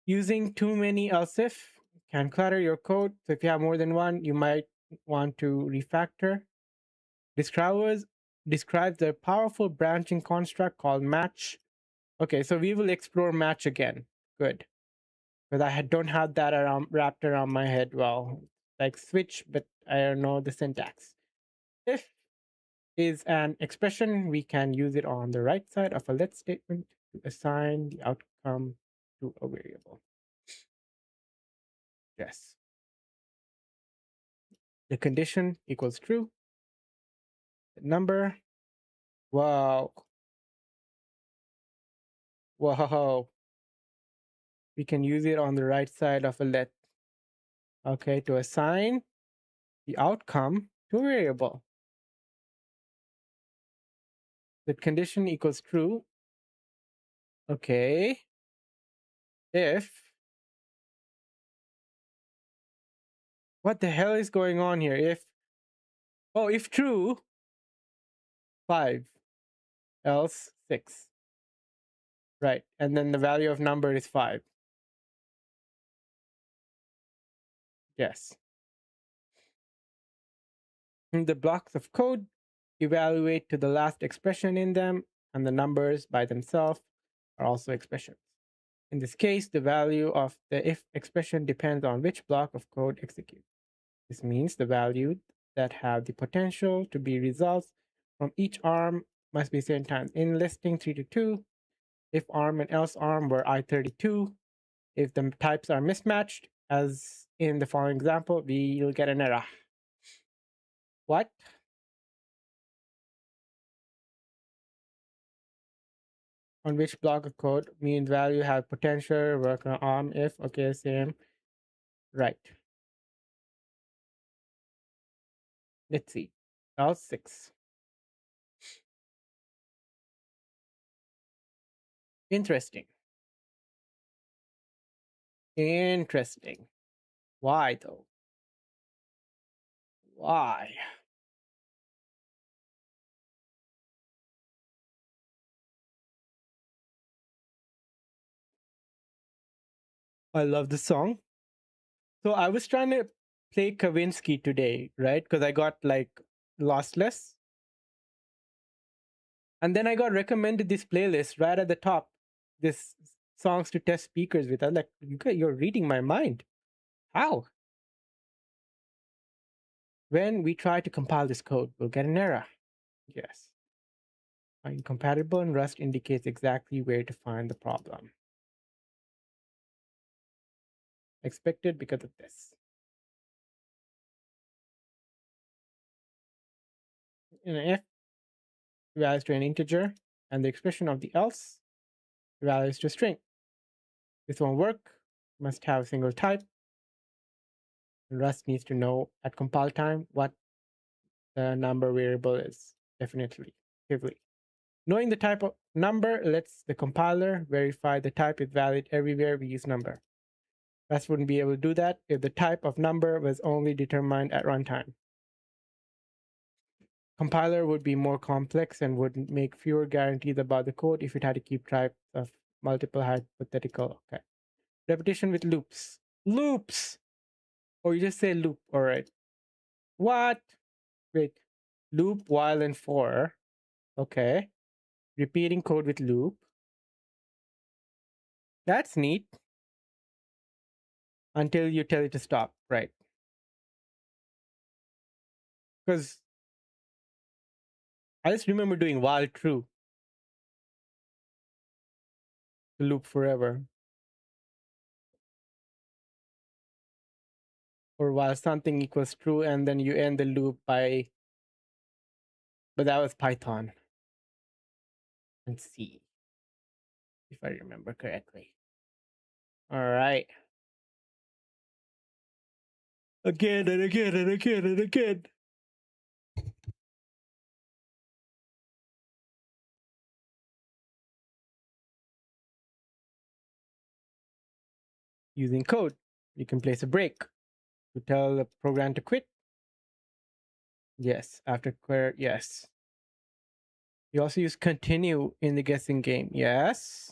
Using too many else if can clutter your code. So if you have more than one, you might want to refactor. Describes the powerful branching construct called match. Okay, so we will explore match again. Good. Because don't have that wrapped around my head well. Like switch, but I don't know the syntax. If is an expression, we can use it on the right side of a let statement to assign the outcome to a variable. Yes. The condition equals true. The number. Wow. Whoa. we can use it on the right side of a let. Okay, to assign the outcome to a variable. The condition equals true. Okay. If what the hell is going on here? If true, 5, else 6. Right. And then the value of number is 5. Yes. In the blocks of code, evaluate to the last expression in them, and the numbers by themselves are also expressions. In this case, the value of the if expression depends on which block of code executes. This means the values that have the potential to be results from each arm must be sent times. In listing 3 to 2, if arm and else arm were I32, if the types are mismatched, as in the following example, we'll get an error. What? On which block of code means value have potential, work on arm if, okay, same. Right. Let's see. Else 6. Interesting. Interesting. Why though? Why? I love the song. So I was trying to play Kavinsky today, right? Because I got like lossless. And then I got recommended this playlist right at the top. This songs to test speakers with. I was like, you're reading my mind. How? When we try to compile this code, we'll get an error. Yes. Incompatible in Rust indicates exactly where to find the problem. Expected because of this. In an if, values to an integer, and the expression of the else values to a string. This won't work. Must have a single type. And Rust needs to know at compile time what the number variable is. Definitely. Knowing the type of number lets the compiler verify the type is valid everywhere we use number. Rust wouldn't be able to do that if the type of number was only determined at runtime. Compiler would be more complex and would make fewer guarantees about the code if it had to keep track of multiple hypothetical. Okay. Repetition with loops. Loops! Or you just say loop. All right. What? Wait. Loop, while, and for. Okay. Repeating code with loop. That's neat. Until you tell it to stop. Right. Because I just remember doing while true. Loop forever. Or while something equals true and then you end the loop by. But that was Python and C, if I remember correctly. All right. Again and again and again and again. Using code, you can place a break to tell the program to quit. Yes. After query, yes. You also use continue in the guessing game. Yes.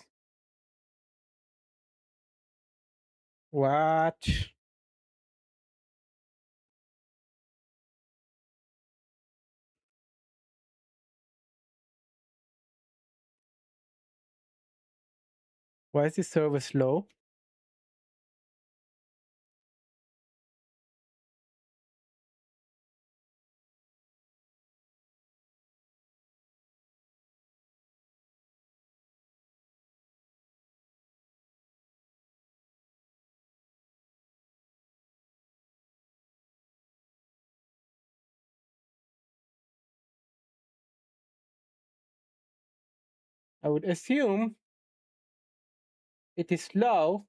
What? Why is this server slow? I would assume it is slow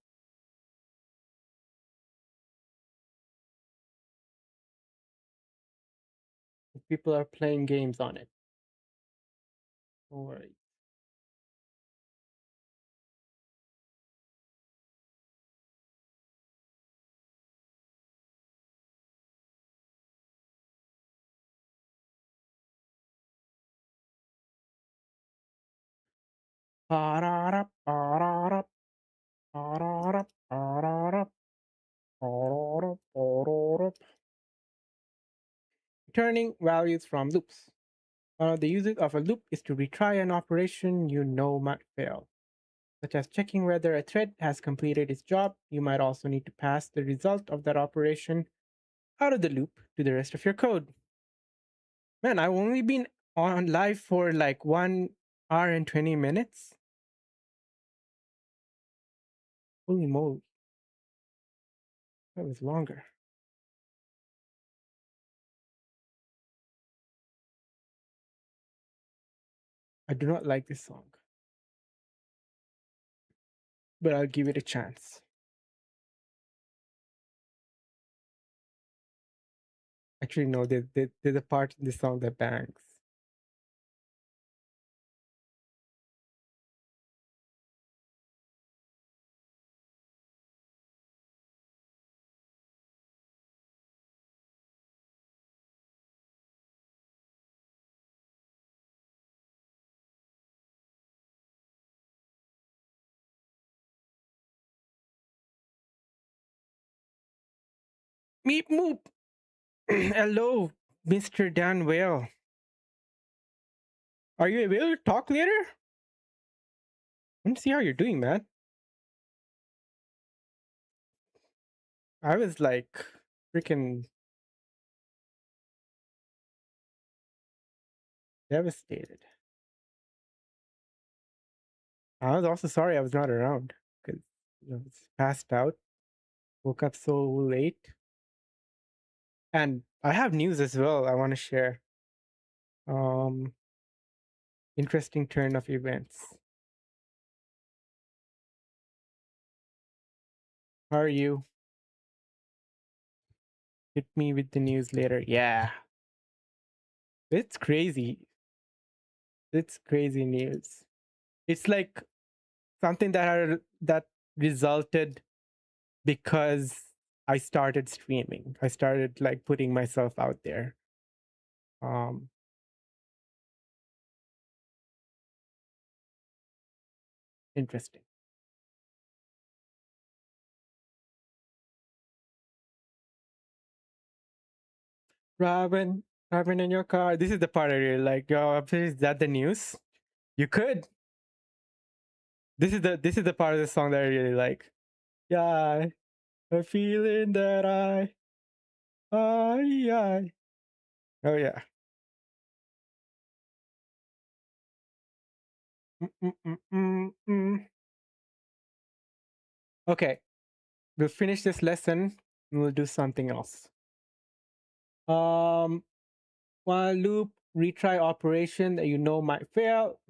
people are playing games on it. Don't worry. Ba-da-da, ba-da-da, ba-da-da, ba-da-da, ba-da-da, ba-da-da. Returning values from loops. One of the uses of a loop is to retry an operation you know might fail, such as checking whether a thread has completed its job. You might also need to pass the result of that operation out of the loop to the rest of your code. Man, I've only been on live for like 1 hour and 20 minutes. Holy moly, that was longer. I do not like this song, but I'll give it a chance. Actually, no, there's a part in the song that bangs. Meep moop. Hello, Mr. Dan Whale. Are you able to talk later? Let me see how you're doing, man. I was like freaking devastated. I was also sorry I was not around because I was passed out, woke up so late. And I have news as well I want to share. Interesting turn of events. How are you? Hit me with the news later. Yeah. It's crazy. It's crazy news. It's like something that resulted because I started streaming. I started like putting myself out there. Um Interesting. Robin in your car. This is the part I really like. Yo, is that the news? You could. This is the part of the song that I really like. Yeah, a feeling that I. Oh yeah. Mm. Okay, we'll finish this lesson and we'll do something else. While loop retry operation that you know might fail.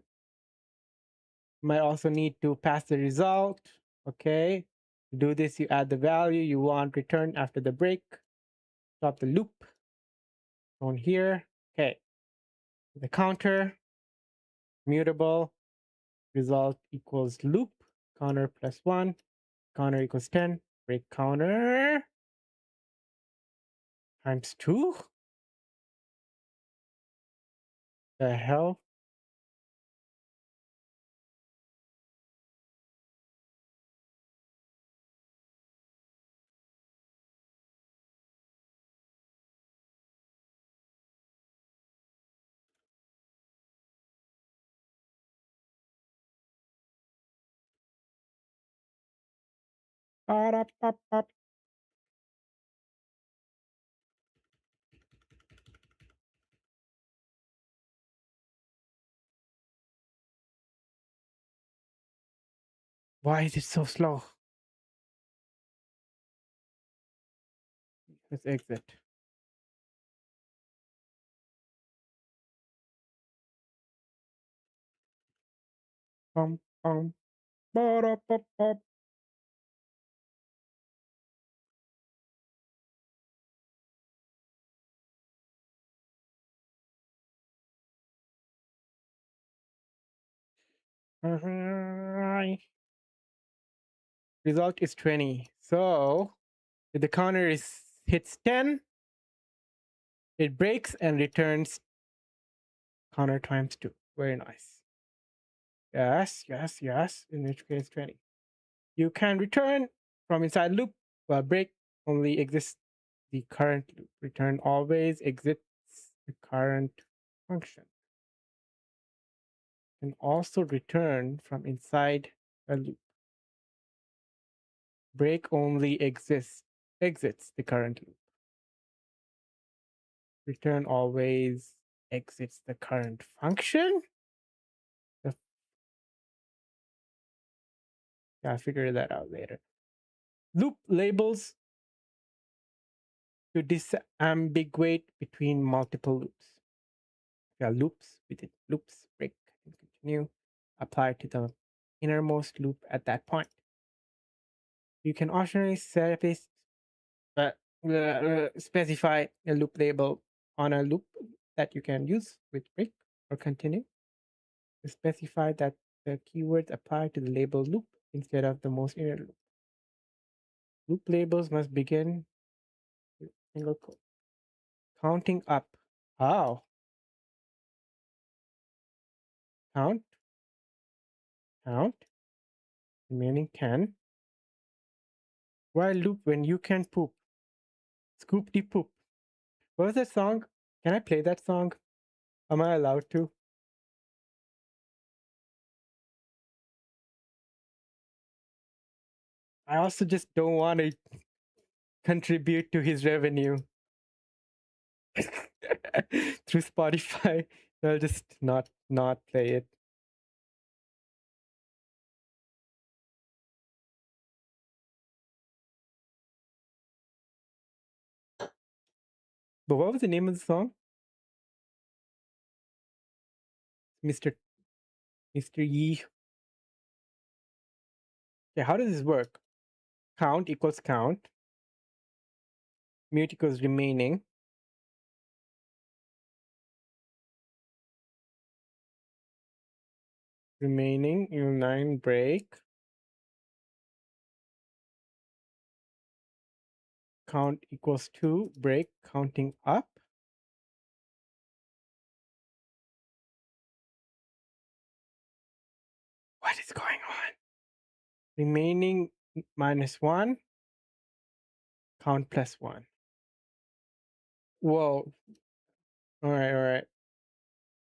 Might also need to pass the result. Okay. To do this, you add the value you want returned after the break. Stop the loop. On here. Okay. The counter. Mutable. Result equals loop. Counter plus 1. Counter equals 10. Break counter times 2. The hell? Ba-da-ba-ba. Why is it so slow? Let's exit. Bum, bum, ba-da-ba-ba. Result is 20. So if the counter hits 10, it breaks and returns counter times 2. Very nice. Yes, yes, yes. In which case 20. You can return from inside loop, while break only exists the current loop. Return always exits the current function. And also return from inside a loop. Break only exits the current loop. Return always exits the current function. I'll figure that out later. Loop labels to disambiguate between multiple loops. Loops within loops, break and continue, apply to the innermost loop at that point. You can optionally specify a loop label on a loop that you can use with break or continue to specify that the keywords apply to the label loop instead of the most inner loop. Loop labels must begin with single quote. Counting up. How? Count, count, remaining 10. While loop when you can poop. Scoop de poop. What was that song? Can I play that song? Am I allowed to? I also just don't want to contribute to his revenue through Spotify. I'll just not play it. But what was the name of the song? Mr. Yee. Okay, how does this work? Count equals count. Mute equals remaining. Remaining, 9 break. Count equals 2, break, counting up. What is going on? Remaining minus 1, count plus 1. Whoa. All right.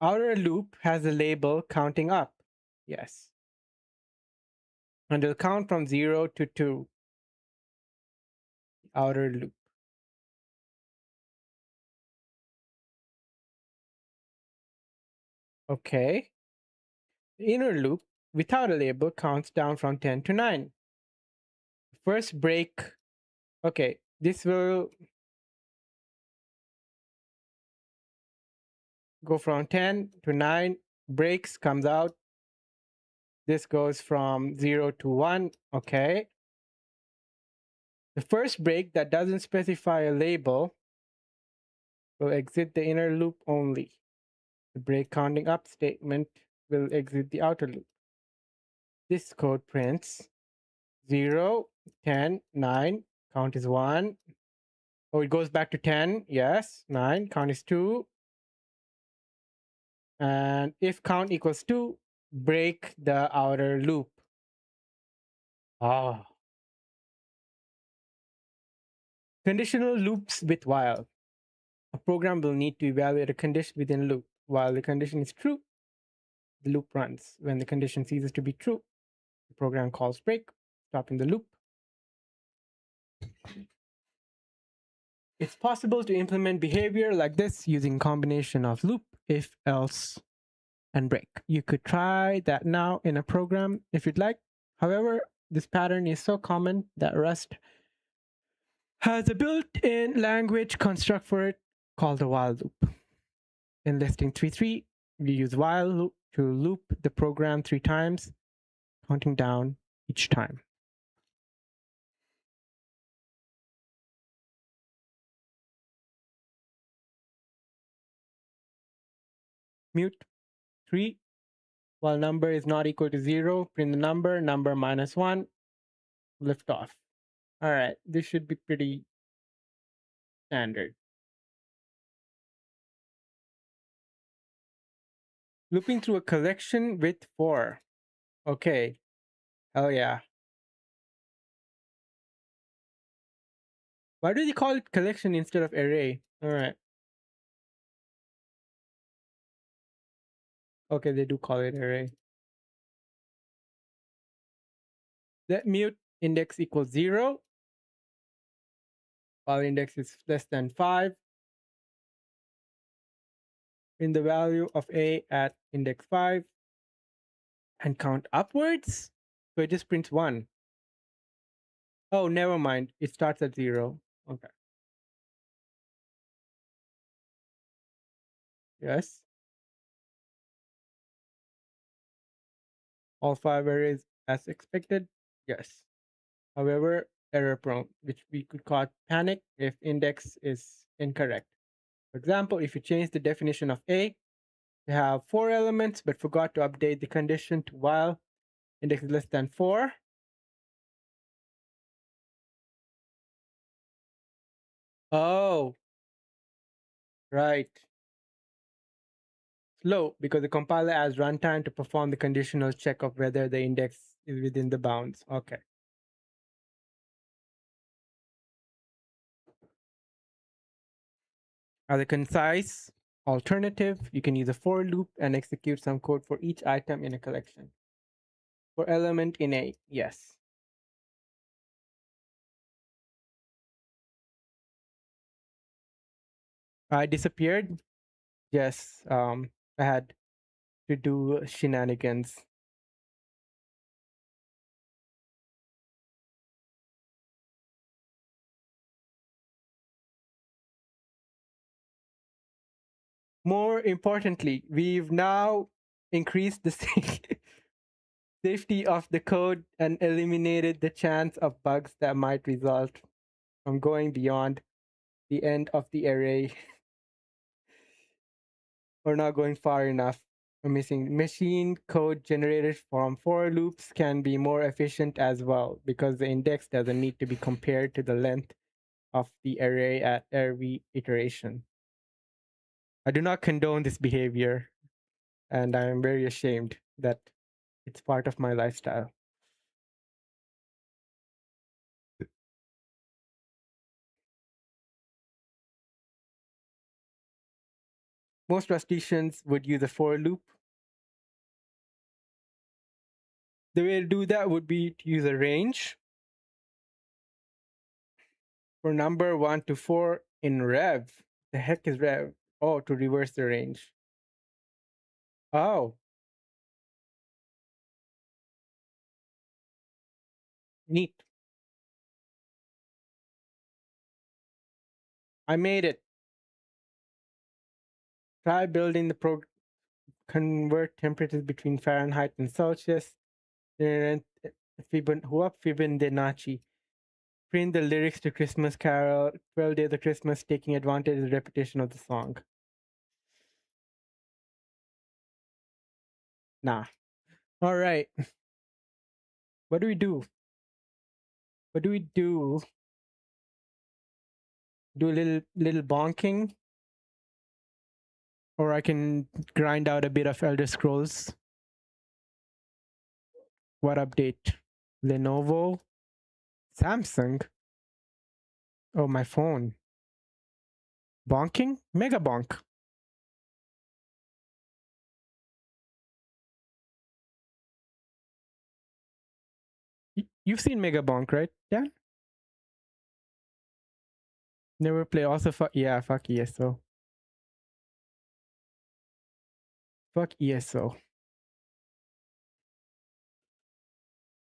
Outer loop has a label counting up. Yes. And it'll count from 0 to 2. Outer loop. Okay. The inner loop without a label counts down from 10 to 9. First break. Okay. This will go from 10 to 9. Breaks comes out. This goes from 0 to 1. Okay. The first break that doesn't specify a label will exit the inner loop only. The break counting up statement will exit the outer loop. This code prints 0, 10, 9, count is 1. Oh, it goes back to 10. Yes, 9, count is 2. And if count equals 2, break the outer loop. Ah. Conditional loops with while. A program will need to evaluate a condition within a loop. While the condition is true, the loop runs. When the condition ceases to be true, the program calls break, stopping the loop. It's possible to implement behavior like this using combination of loop, if, else, and break. You could try that now in a program if you'd like. However, this pattern is so common that Rust has a built-in language construct for it called a while loop. In listing 3.3, we use while loop to loop the program 3 times, counting down each time. Mute 3, While number is not equal to 0, print the number minus 1, lift off. All right, this should be pretty standard. Looping through a collection with 4. Okay. Hell yeah. Why do they call it collection instead of array? All right. Okay, they do call it array. Let mute index equals 0, while index is less than 5. Print the value of a at index 5 and count upwards. So it just prints 1. Oh, never mind. It starts at 0. Okay. Yes. All 5 arrays as expected. Yes. However, error prone, which we could call panic if index is incorrect. For example, if you change the definition of A to have 4 elements but forgot to update the condition to while index is less than 4. Oh, right. Slow because the compiler adds runtime to perform the conditional check of whether the index is within the bounds. Okay. As a concise alternative, you can use a for loop and execute some code for each item in a collection. For element in A, yes. I disappeared. Yes, I had to do shenanigans. More importantly, we've now increased the safety of the code and eliminated the chance of bugs that might result from going beyond the end of the array or not going far enough. Missing machine code generated from for loops can be more efficient as well because the index doesn't need to be compared to the length of the array at every iteration. I do not condone this behavior, and I am very ashamed that it's part of my lifestyle. Most rusticians would use a for loop. The way to do that would be to use a range for number 1 to 4 in rev. The heck is rev? Oh, to reverse the range. Oh, neat. I made it. Try building the convert temperatures between Fahrenheit and Celsius. And Fibonacci. Print the lyrics to Christmas Carol, 12 Days of Christmas, taking advantage of the repetition of the song. Nah. All right. What do we do? What do we do? Do a little bonking? Or I can grind out a bit of Elder Scrolls. What update? Lenovo? Samsung? Oh, my phone. Bonking? Mega bonk. You've seen Mega bonk, right? Yeah. Never play. Also, fuck ESO. Fuck ESO.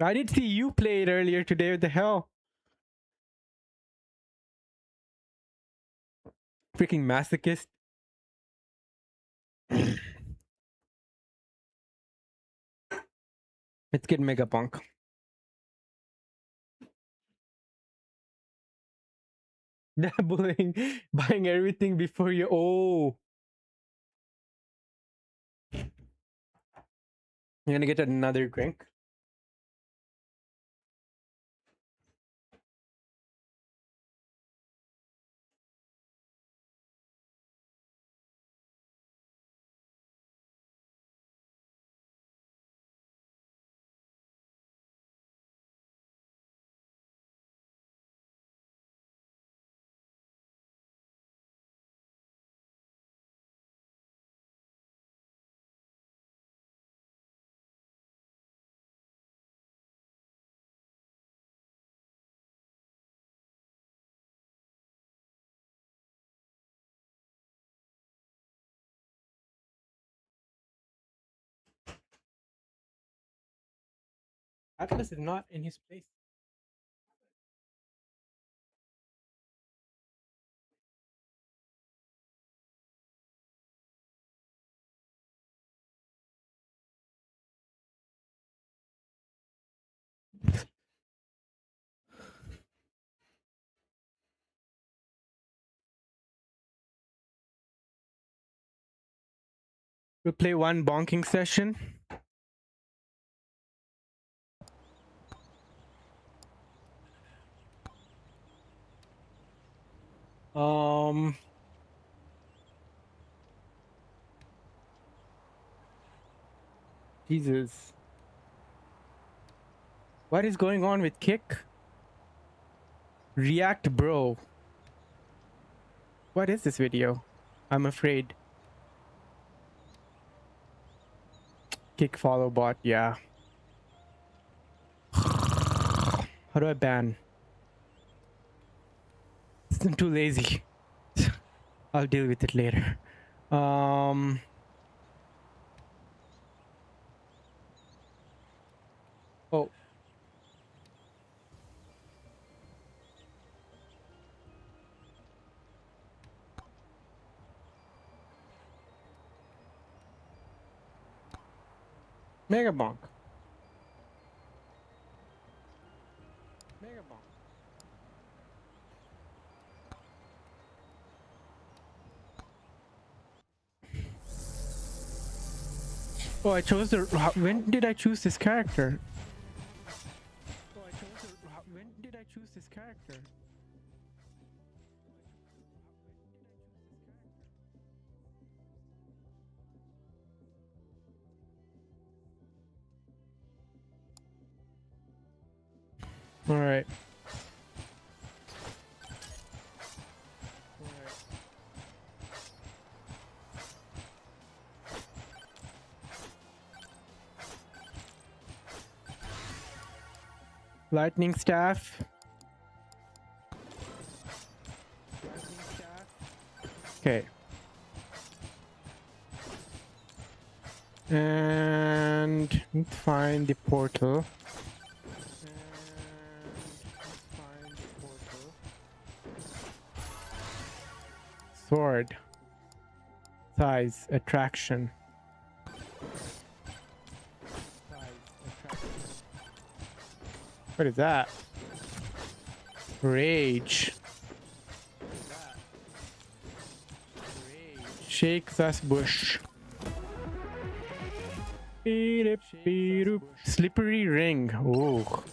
I did see you play it earlier today. What the hell? Freaking masochist. Let's get Mega bonk. Dabbling, buying everything before you. Oh. I'm gonna get another drink. Atlas is not in his place. We'll play one bonking session. Jesus. What is going on with Kick? React bro. What is this video? I'm afraid. Kick follow bot, yeah. How do I ban? I'm too lazy. I'll deal with it later. Oh, Mega Bonk. Mega Bonk. Oh, I chose the. When did I choose this character? Oh, I chose the. When did I choose this character? All right. Lightning staff. Okay. And let's find the portal. Sword. Size. Attraction. What is that? Rage. Shake this bush. Slippery ring. Oh.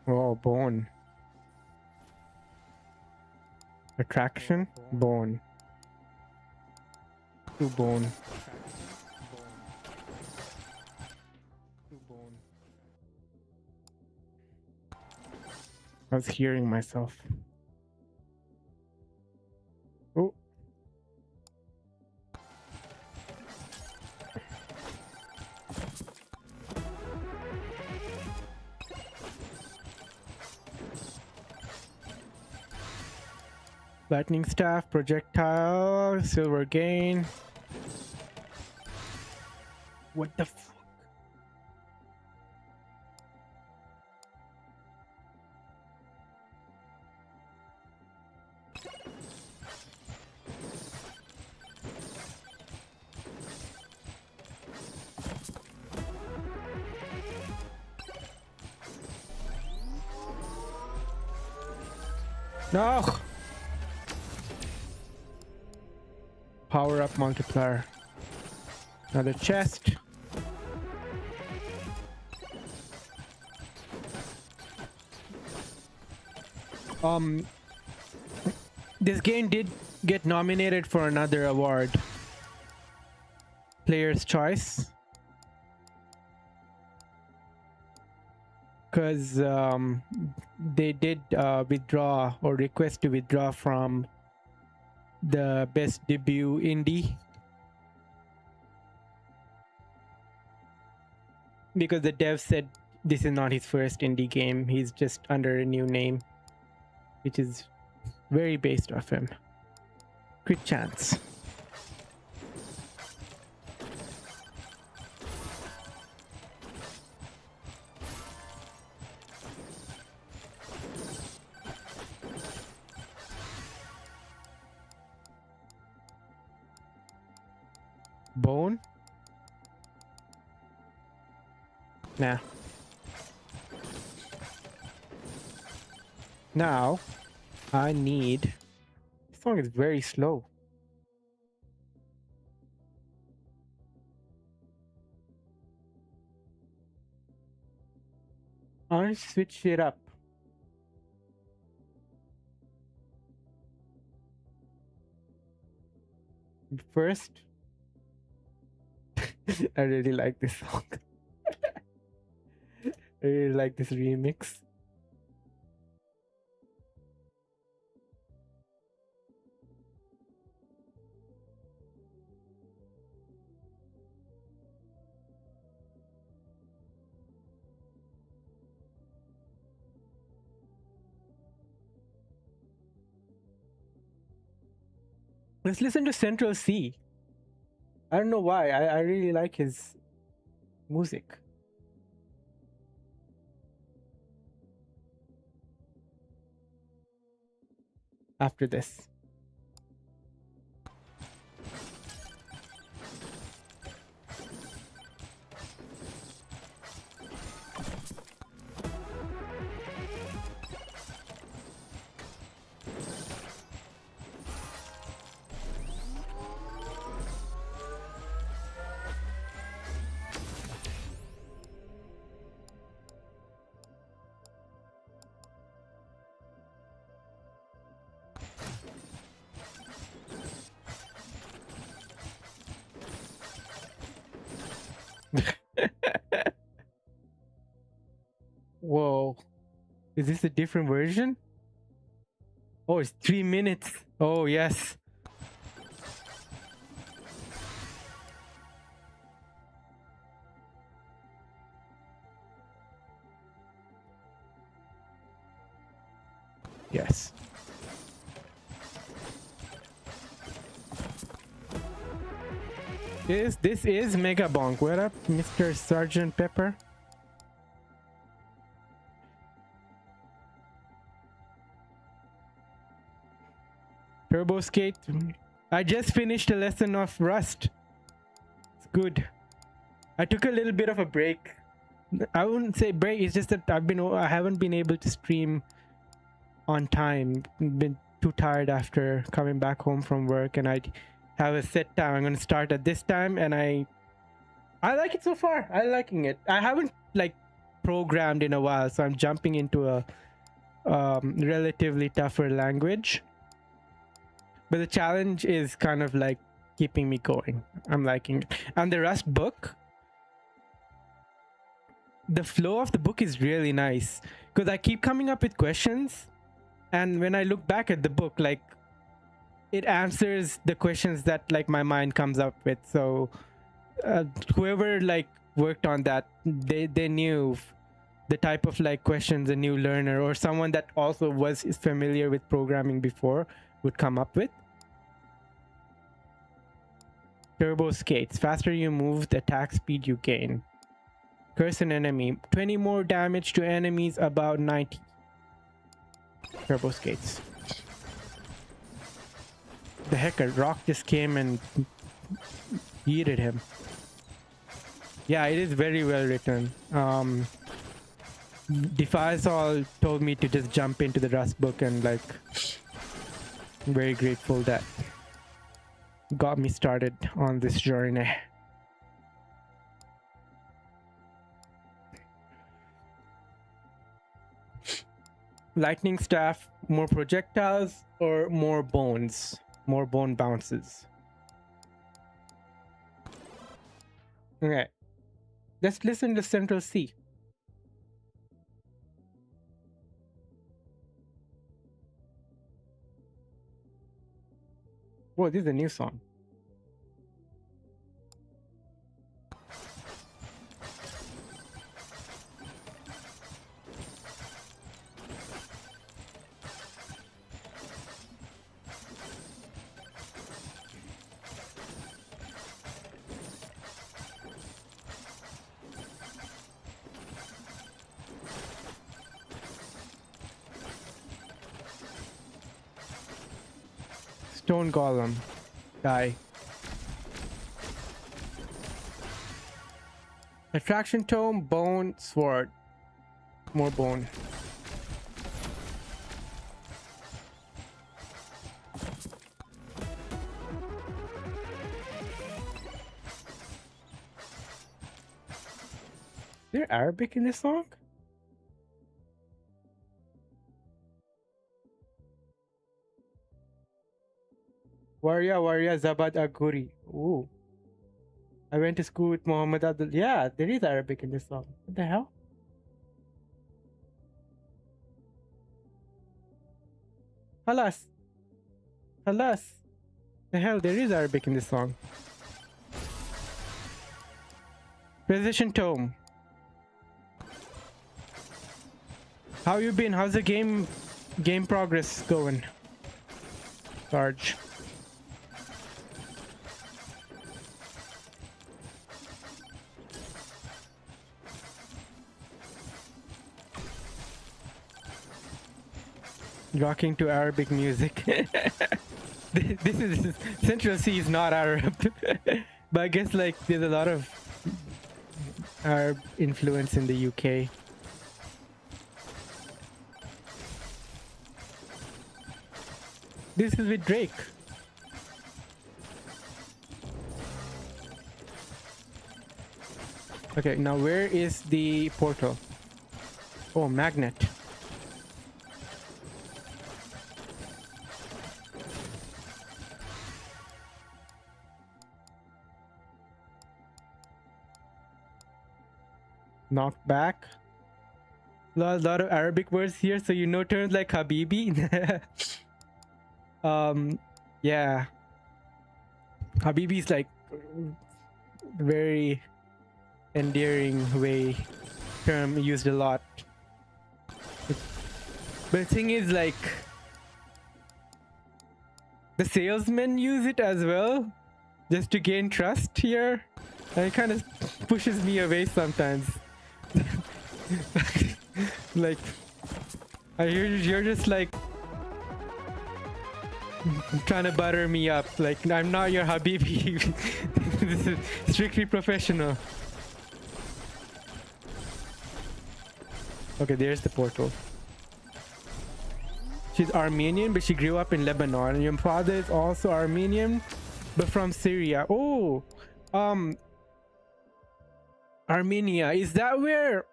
Oh, bone. Attraction. Bone. Two bone. I was hearing myself. Oh. Lightning staff, projectile, silver gain. What the fuck? No. power up multiplier. Another chest. This game did get nominated for another award. Player's Choice. Because they did withdraw or request to withdraw from the best debut indie. Because the dev said this is not his first indie game. He's just under a new name, which is very based off him. Crit chance. Bone? Nah. Now, I need... This song is very slow. I want to switch it up. First, I really like this song. I really like this remix. Let's listen to Central C. I don't know why. I really like his music. After this. Whoa. Is this a different version? Oh, it's 3 minutes. Oh, yes. Yes. This is Mega Bonk. What up, Mr. Sergeant Pepper? Turbo Skate. I just finished a lesson of Rust. It's good. I took a little bit of a break. I wouldn't say break. It's just that I haven't been able to stream on time. Been too tired after coming back home from work, and I have a set time. I'm gonna start at this time, and I like it so far. I'm liking it. I haven't like programmed in a while, so I'm jumping into a relatively tougher language. But the challenge is kind of like keeping me going. I'm liking it. And the Rust book, the flow of the book is really nice because I keep coming up with questions, and when I look back at the book, like it answers the questions that like my mind comes up with. So whoever like worked on that, they knew the type of like questions a new learner or someone that also is familiar with programming before would come up with. Turbo Skates. Faster you move, the attack speed you gain. Curse an enemy. 20 more damage to enemies, about 90. Turbo Skates. The heck, a rock just came and yeeted him. Yeah, it is very well written. Defies all told me to just jump into the Rust book, and like, I'm very grateful that got me started on this journey. Lightning staff, more projectiles, or more bones? More bone bounces. Okay. Let's listen to Central C. Whoa, this is a new song. Stone Golem. Die. Attraction Tome, Bone, Sword. More bone. Is there Arabic in this song? Warrior Zabad Aguri. Ooh. I went to school with Muhammad Abdul. Yeah, there is Arabic in this song. What the hell? Halas. Halas. The hell, there is Arabic in this song. Precision Tome. How you been? How's the game progress going? Sarge. Rocking to Arabic music. This is Central C is not Arab, but I guess like there's a lot of Arab influence in the UK. This is with Drake. Okay, now where is the portal? Oh, magnet. Knocked back. Lot of Arabic words here, so you know terms like Habibi. Yeah. Habibi is like very endearing way term used a lot. But the thing is, like, the salesmen use it as well just to gain trust here, and it kind of pushes me away sometimes. Like, you're just like trying to butter me up. Like, I'm not your Habibi. This is strictly professional. Okay, there's the portal. She's Armenian, but she grew up in Lebanon. And your father is also Armenian, but from Syria. Oh, Armenia. Is that where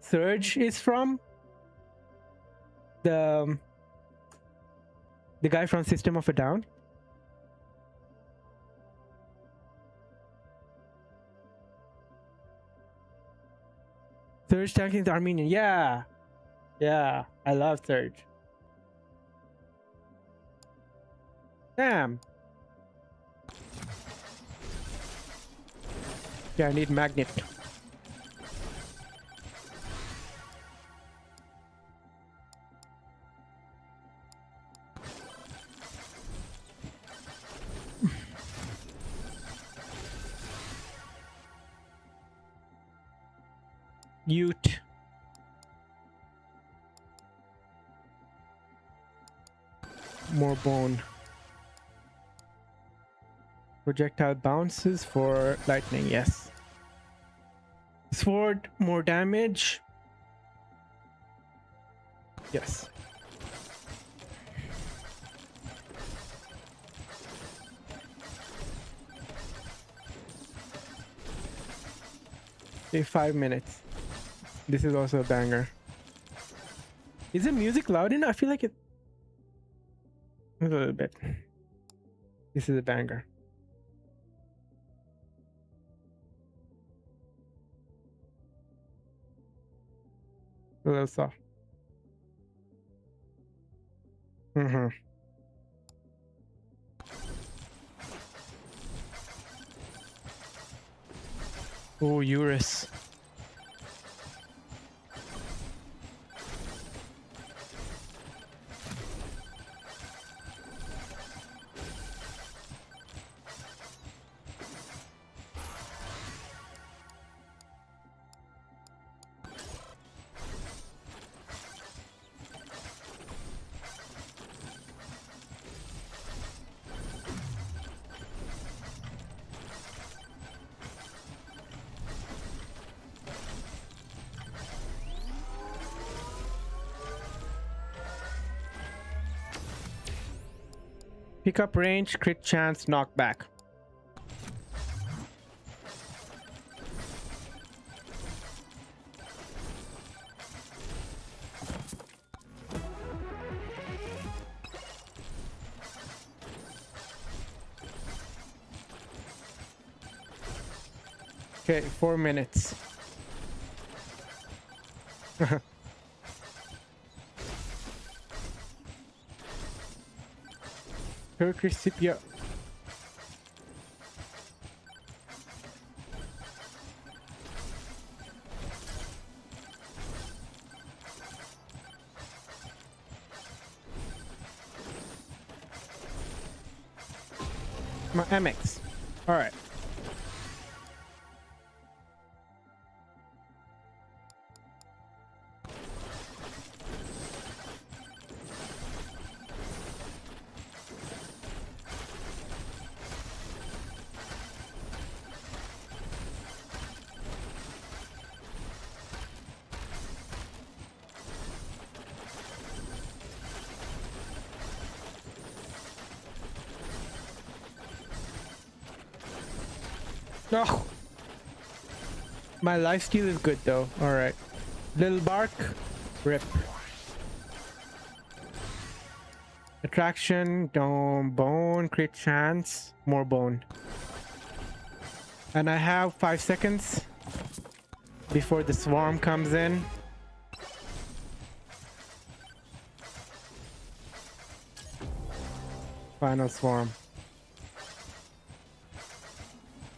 Surge is from? The guy from System of a Down? Surge Tanking is Armenian. Yeah. Yeah, I love Surge. Damn. Yeah, I need magnet. Ute. More bone. Projectile bounces for lightning, yes. Sword, more damage. Yes. Okay, 5 minutes. This is also a banger. Is the music loud enough? I feel like it a little bit. This is a banger. A little soft. Mm-hmm. Oh, Eurus. Pick up range, crit chance, knockback. Okay, 4 minutes. Kirk recipient. My MX. All right. No. My lifesteal is good though. All right. Little bark. Rip. Attraction. Don't bone. Crit chance. More bone. And I have 5 seconds before the swarm comes in. Final swarm.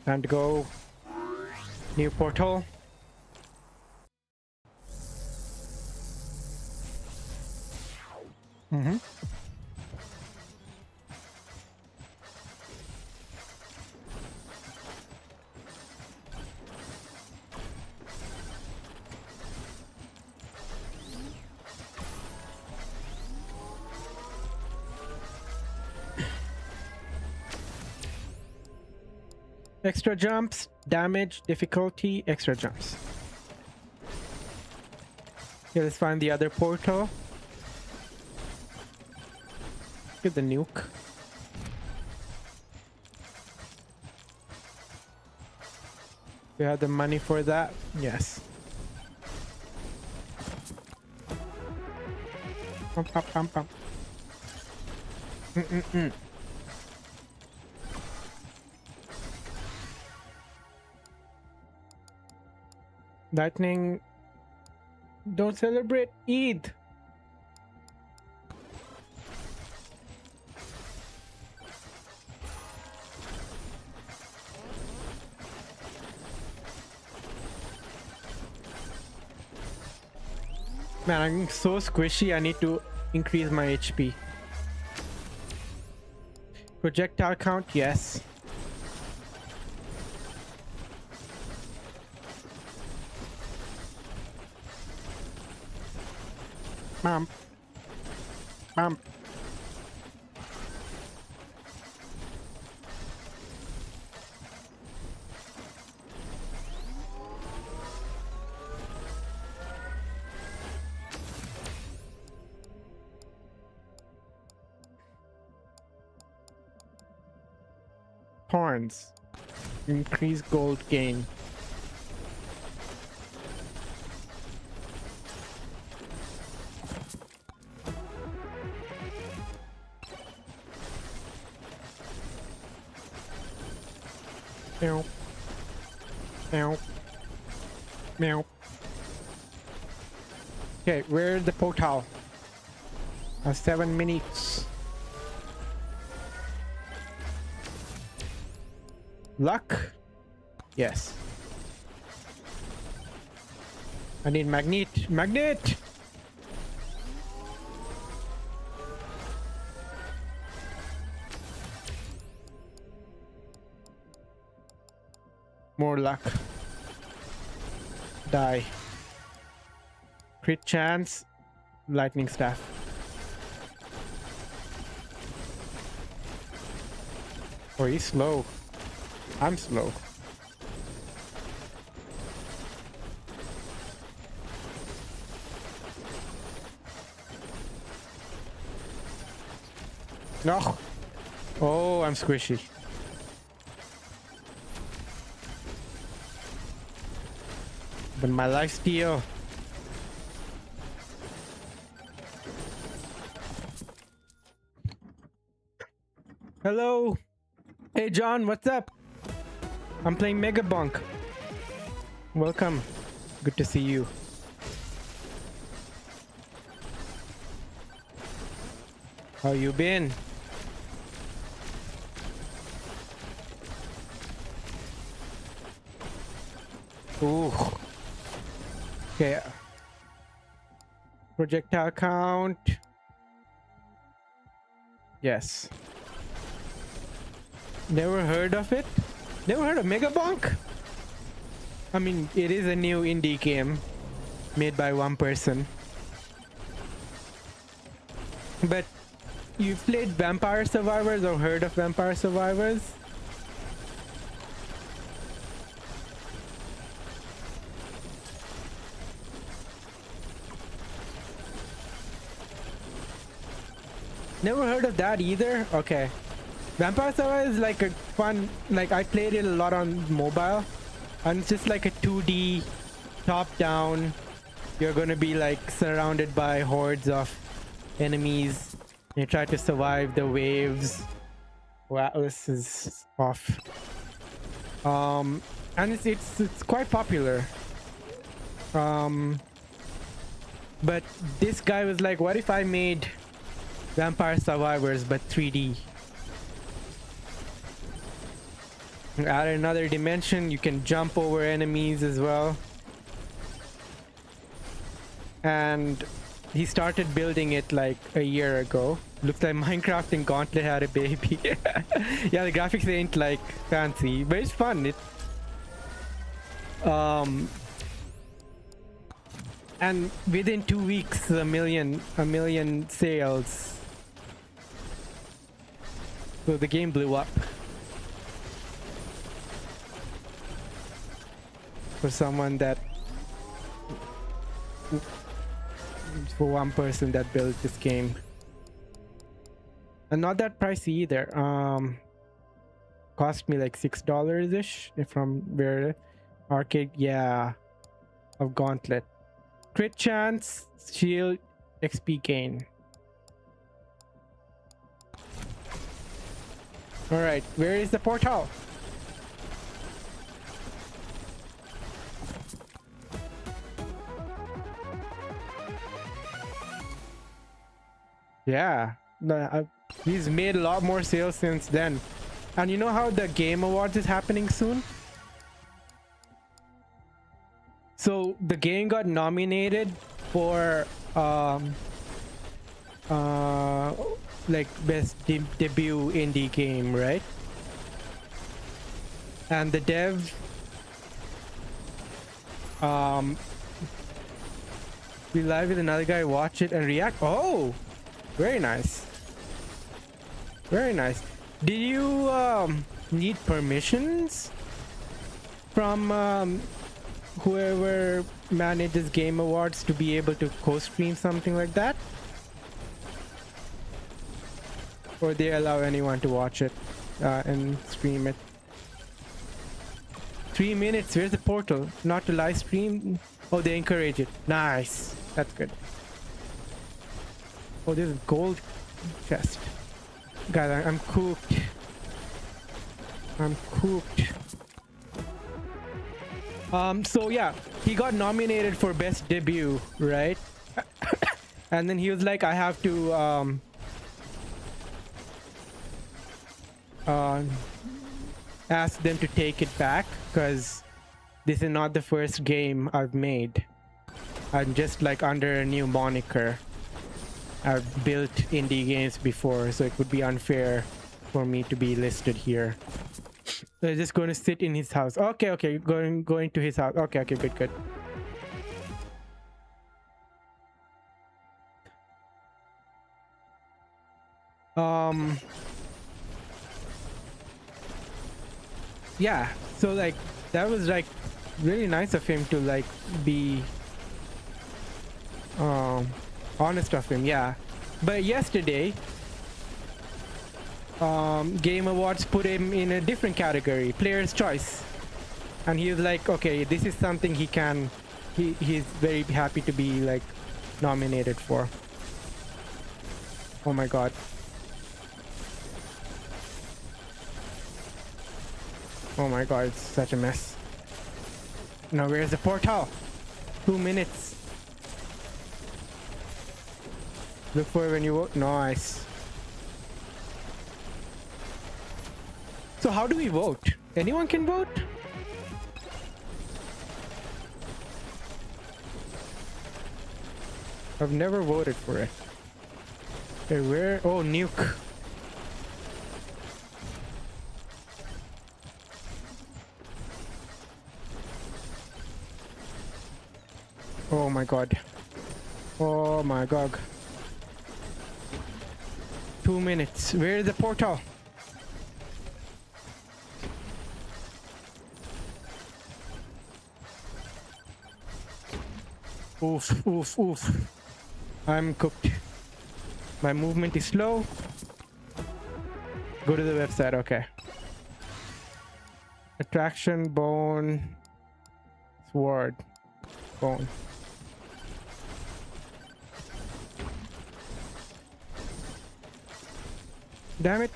Time to go. New portal. Mm-hmm. Extra jumps, damage, difficulty, extra jumps. Okay, let's find the other portal. Get the nuke. We have the money for that? Yes. Pump, pump, pump, pump. Lightning. Don't celebrate Eid. Man, I'm so squishy. I need to increase my HP. Projectile count, yes. Bump. Bump. Horns. Increase gold gain. Meow. Meow. Meow. Okay, where's the portal? 7 minutes. Luck? Yes. I need magnet. Magnet! More luck. Die. Crit chance. Lightning staff. Oh, he's slow. I'm slow. No. Oh, I'm squishy. But my life steal. Hello. Hey John, what's up? I'm playing Mega Bunk. Welcome. Good to see you. How you been? Ooh. Okay. Projectile count. Yes. Never heard of it? Never heard of Megabonk? I mean, it is a new indie game made by one person. But you've played Vampire Survivors or heard of Vampire Survivors? Never heard of that either? Okay. Vampire Survivors is like a fun, like I played it a lot on mobile, and it's just like a 2D top down. You're gonna be like surrounded by hordes of enemies. You try to survive the waves. Wow, this is off. And it's quite popular. But this guy was like, what if I made Vampire Survivors but 3D? Add another dimension, you can jump over enemies as well. And he started building it like a year ago. Looks like Minecraft and Gauntlet had a baby. Yeah, the graphics ain't like fancy, but it's fun. And within 2 weeks, a million sales. So the game blew up. For someone that, for one person that built this game, and not that pricey either. Cost me like $6 ish from where arcade, yeah, of Gauntlet. Crit chance, shield, XP gain. All right, where is the portal? Yeah, he's made a lot more sales since then. And you know how the Game Awards is happening soon? So the game got nominated for like best debut indie game, right? And the dev be live with another guy, watch it and react. Oh, very nice. Very nice. Did you need permissions from whoever manages Game Awards to be able to co-stream something like that? Or they allow anyone to watch it and stream it? 3 minutes, where's the portal? Not to live stream? Oh, they encourage it. Nice. That's good. Oh, there's a gold chest. Guys, I'm cooked. I'm cooked. So yeah, he got nominated for best debut, right? And then he was like, I have to uh, ask them to take it back because this is not the first game I've made. I'm just like under a new moniker. I've built indie games before, so it would be unfair for me to be listed here. They're just going to sit in his house. Okay, okay, going to his house. Okay, okay, good, good. Yeah, so like that was like really nice of him to like be honest of him, yeah. But yesterday Game Awards put him in a different category, player's choice, and he was like, okay, this is something he's very happy to be like nominated for. Oh my god. Oh my god, it's such a mess. Now where's the portal? 2 minutes. Look for it when you vote. Nice. So how do we vote? Anyone can vote? I've never voted for it. Okay, where? Oh, nuke. Oh my god. Oh my god. 2 minutes. Where is the portal? Oof, oof, oof. I'm cooked. My movement is slow. Go to the website, okay. Attraction, bone, sword, bone. Damn it.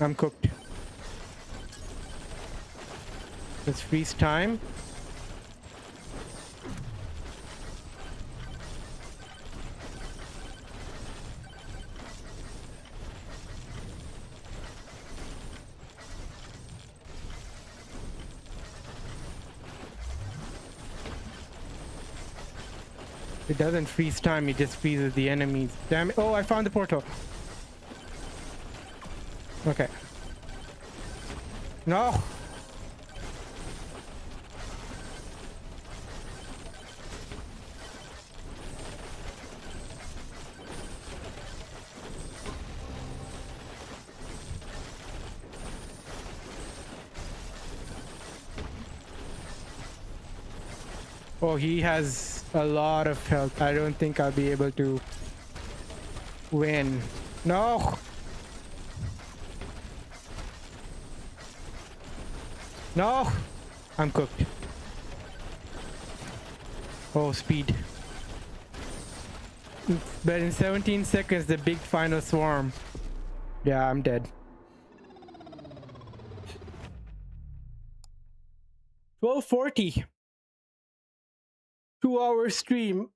I'm cooked. Let's freeze time. It doesn't freeze time, it just freezes the enemies. Damn it. Oh, I found the portal. Okay. No. Oh, he has a lot of health. I don't think I'll be able to win. No. No. I'm cooked. Oh, speed. But in 17 seconds, the big final swarm. Yeah, I'm dead. 12:40. 2 hour stream.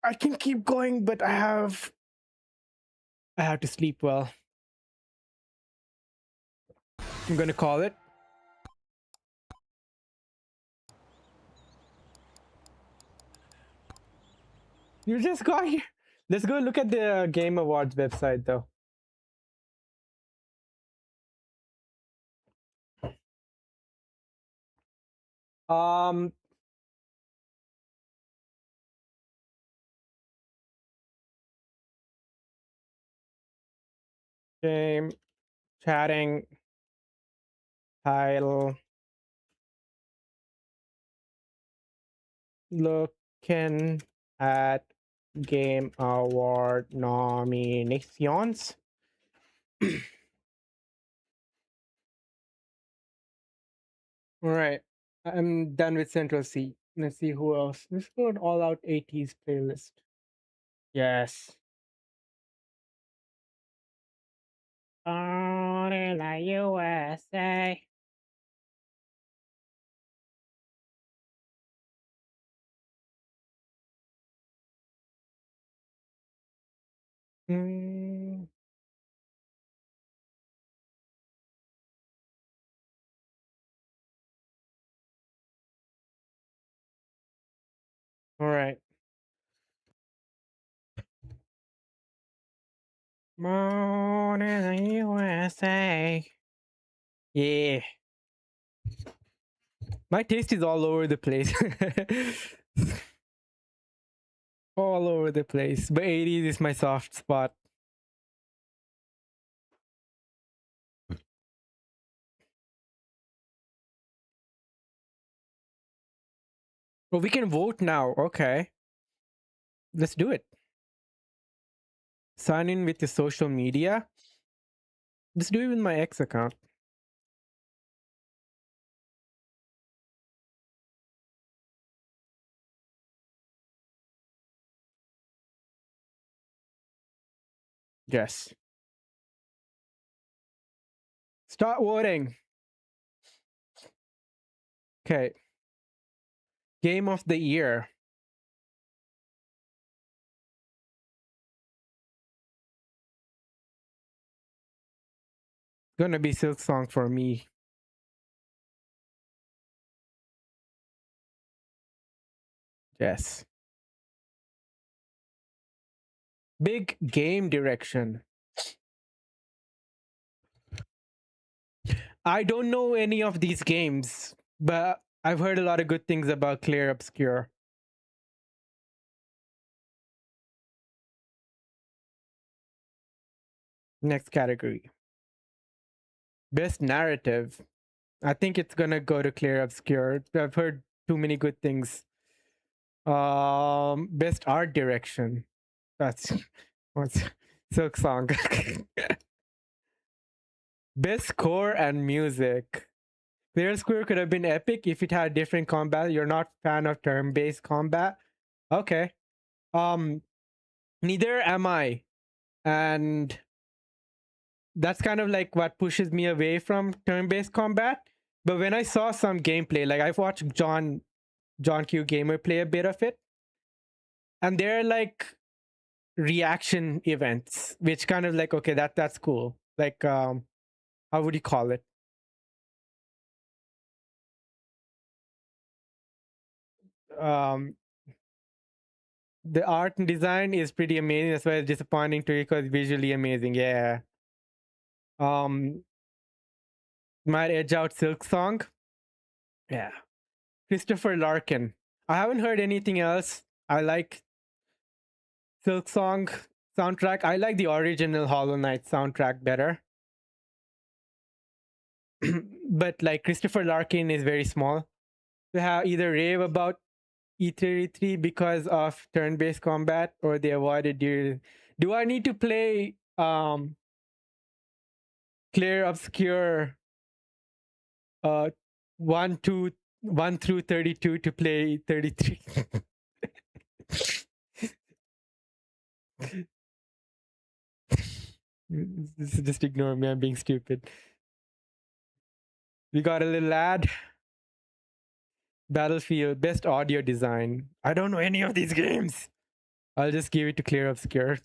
I can keep going, but I have to sleep well. I'm gonna call it. You just got here. Let's go look at the Game Awards website though. Um Game chatting title looking at Game Award nominations. All right. I'm done with Central C. Let's see who else. Let's go an all out 80s playlist. Yes. Only like USA. Mm. All right. Born in the USA. Yeah. My taste is all over the place. All over the place. But 80s is my soft spot. Well, we can vote now. Okay. Let's do it. Sign in with the social media. Let's do it with my X account. Yes. Start voting. Okay. Game of the year. Gonna be Silk Song for me. Yes. Big game direction. I don't know any of these games, but I've heard a lot of good things about Clear Obscure. Next category. Best narrative. I think it's gonna go to Clear Obscure. I've heard too many good things. Best art direction. That's what's Silk Song. Best score and music. Clear Square could have been epic if it had different combat. You're not fan of turn-based combat. Okay. Um, neither am I. And that's kind of like what pushes me away from turn-based combat. But when I saw some gameplay, like I've watched John Q Gamer play a bit of it, and they're like reaction events, which kind of like okay, that's cool. Like how would you call it? Um, the art and design is pretty amazing. That's why it's disappointing to you because it's visually amazing. Yeah. Um, might edge out Silk Song. Yeah. Christopher Larkin. I haven't heard anything else. I like Silk Song soundtrack. I like the original Hollow Knight soundtrack better. But like Christopher Larkin is very small. They have either rave about E33 because of turn-based combat or they avoided do I need to play Clear Obscure 1 2 1 through 32 to play 33? Just ignore me, I'm being stupid. We got a little ad. Battlefield best audio design. I don't know any of these games. I'll just give it to Clear Obscure.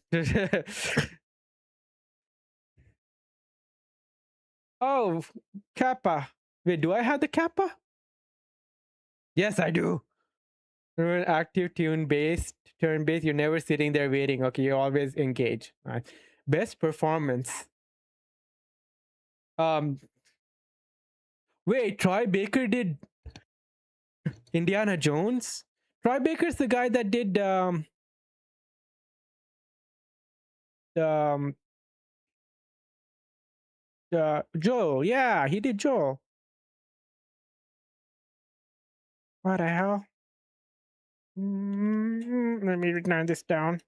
Oh, Kappa. Wait, do I have the Kappa? Yes, I do. Remember, active tune based, turn based. You're never sitting there waiting. Okay, you're always engaged. All right. Best performance. Um, wait, Troy Baker did Indiana Jones. Troy Baker's the guy that did um Joel. Yeah, he did Joel. What the hell? Let me write this down.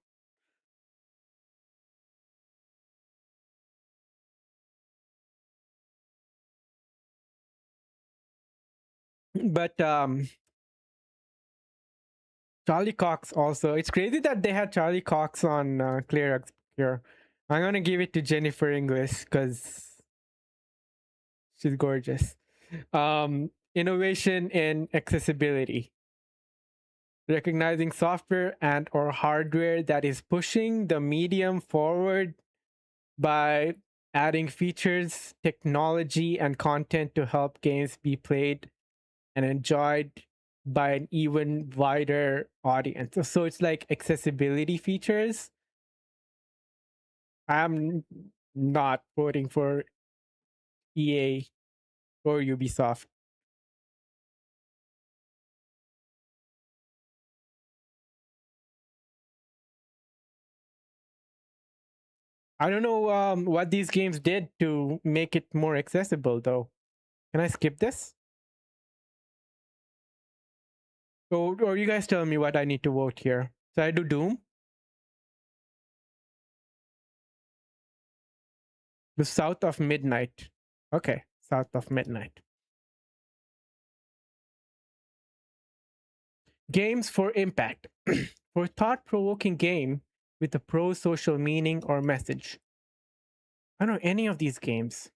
But Charlie Cox also. It's crazy that they had Charlie Cox on Clear Obscure. I'm gonna give it to Jennifer English because she's gorgeous. Innovation and accessibility. recognizing software and or hardware that is pushing the medium forward by adding features, technology, and content to help games be played and enjoyed by an even wider audience. So it's like accessibility features. I'm not voting for EA or Ubisoft. I don't know what these games did to make it more accessible, though. Can I skip this? Or you guys tell me what I need to vote here. So I do Doom, the South of Midnight. Okay, South of Midnight. Games for impact. For thought-provoking game with a pro-social meaning or message. I don't know any of these games.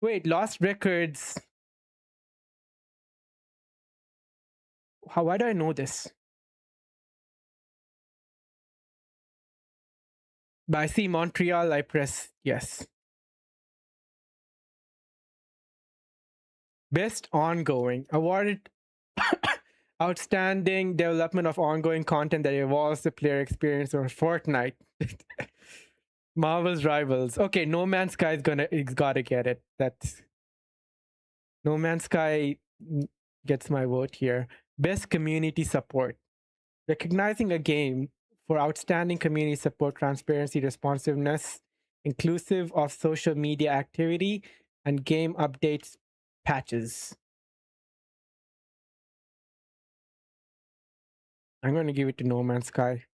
Wait, Lost Records. Why do I know this? But I see Montreal, I press yes. Best ongoing. Awarded outstanding development of ongoing content that evolves the player experience or Fortnite. Marvel's Rivals. Okay, No Man's Sky is gotta get it. That's No Man's Sky gets my vote here. Best community support. Recognizing a game for outstanding community support, transparency, responsiveness, inclusive of social media activity, and game updates patches. I'm going to give it to No Man's Sky.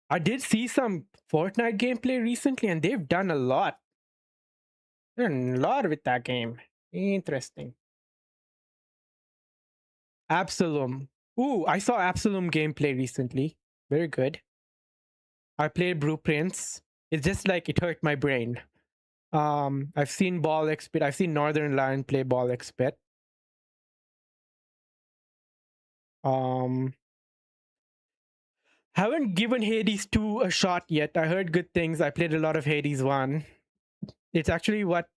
I did see some Fortnite gameplay recently, and they've done a lot. Done a lot with that game. Interesting. Absalom. Ooh, I saw Absalom gameplay recently. Very good. I played Blueprints. It's just like it hurt my brain. I've seen Ball Expert. I've seen Northern Lion play Ball Expert. Haven't given Hades 2 a shot yet. I heard good things. I played a lot of Hades 1. It's actually what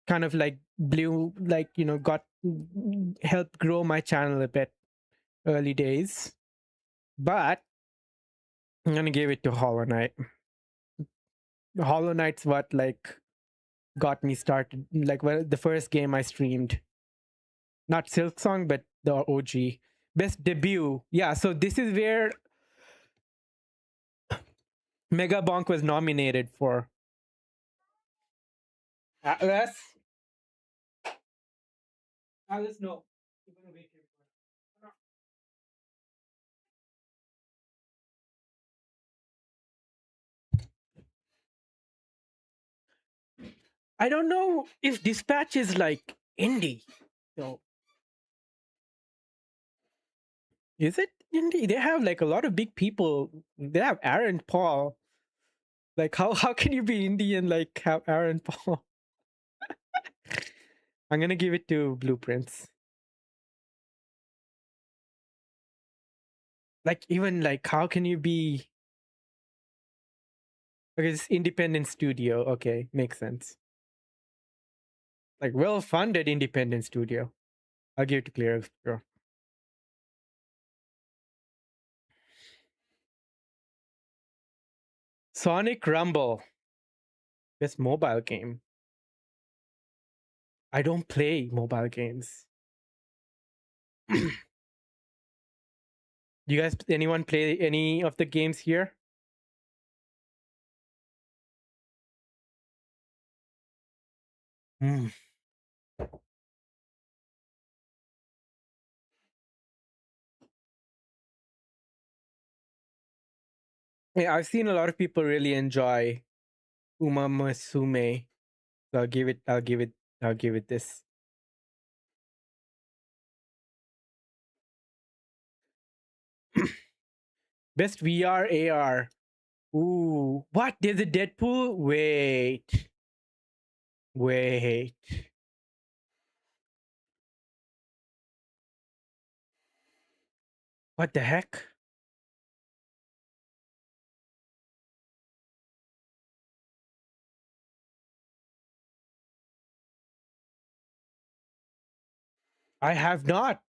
kind of like blew, like, you know, got helped grow my channel a bit early days. But I'm gonna give it to Hollow Knight. Hollow Knight's what like got me started. Like the first game I streamed. Not Silk Song, but the OG. Best debut. Yeah, so this is where Mega Bonk was nominated for. Atlas? Atlas, no. I don't know if Dispatch is like indie. So is it indie? They have like a lot of big people. They have Aaron Paul. Like how can you be indie and like have Aaron Paul? I'm gonna give it to Blueprints. Like even like how can you be? Okay, it's independent studio. Okay, makes sense. Like well-funded independent studio. I'll give it to Clear Obscure. Sonic Rumble. Best mobile game. I don't play mobile games. You guys, anyone play any of the games here? Mm. Yeah, I've seen a lot of people really enjoy Uma Musume. So I'll give it this. Best VR AR. Ooh, what? There's a Deadpool? Wait. Wait. What the heck? I have not.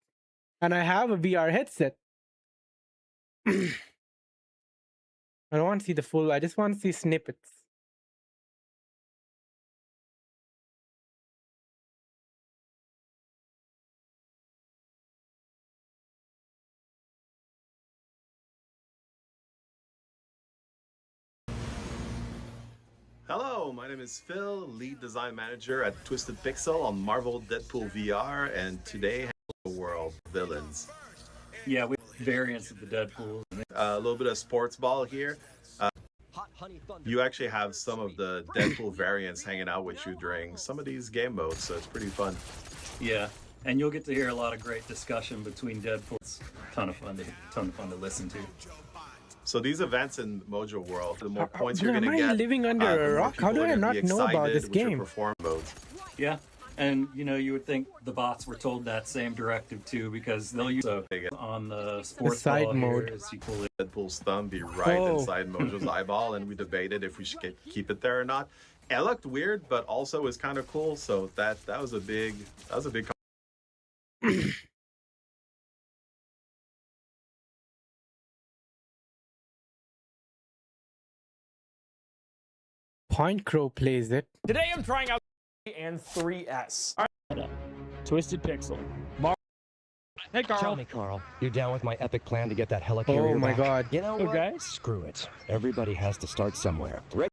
And I have a VR headset. I don't want to see the full, I just want to see snippets. Hello, my name is Phil, lead design manager at Twisted Pixel on Marvel Deadpool VR, and today Hello World villains. Yeah, we have variants of the Deadpool. A little bit of sports ball here. You actually have some of the Deadpool variants hanging out with you during some of these game modes, so it's pretty fun. Yeah, and you'll get to hear a lot of great discussion between Deadpool. It's a ton of fun to listen to. So these events in Mojo World, the more points you're Am going to I get, living under the a more rock? How people do are I gonna not be know about excited this with your game? perform modes. Yeah, and you would think the bots were told that same directive too, because they'll use it on the sports side ball mode. Here, as you pull it. Deadpool's thumb be right Oh. inside Mojo's eyeball, and we debated if we should keep it there or not. It looked weird, but also was kind of cool. So that was a big Point Crow plays it. Today I'm trying out and 3S. Twisted Pixel. Hey, Carl. Tell me, Carl, you down with my epic plan to get that helicarrier Oh my back? god. You know what? Okay. Screw it. Everybody has to start somewhere. Rick?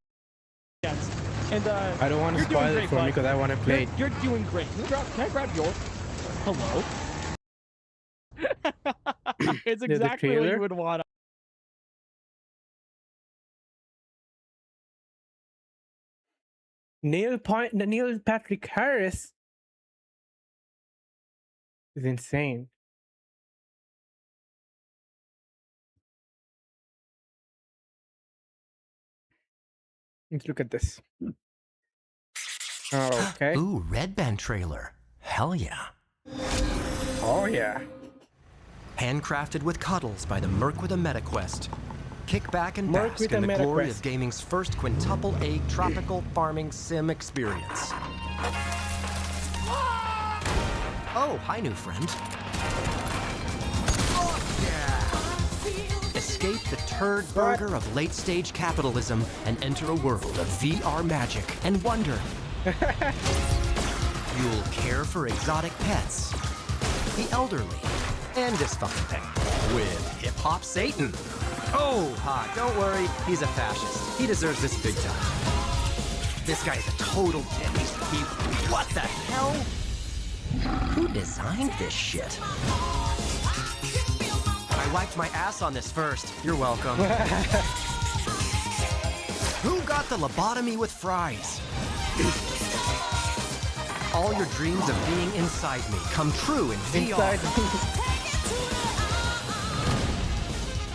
Yes. And I don't want to you're doing spoil it great, for me bud. because I want to play it. You're doing great. Can I grab your? Hello. It's the exactly what trailer? you would want. Neil Patrick Harris is insane. Let's look at this. Oh, okay. Ooh, Red Band trailer. Hell yeah. Oh yeah. Handcrafted with cuddles by the Merc with a MetaQuest. Kick back and Merc bask with in a the glory MetaQuest. of gaming's first quintuple A tropical farming sim experience. Oh, hi, new friend. Escape the turd burger of late-stage capitalism and enter a world of VR magic and wonder. You'll care for exotic pets, the elderly, and dysfuncting with hip-hop Satan. Oh, don't worry, he's a fascist. He deserves this big time. This guy is a total dick. What the hell? Who designed this shit? I wiped my ass on this first. You're welcome. Who got the lobotomy with fries? All your dreams of being inside me come true in VR.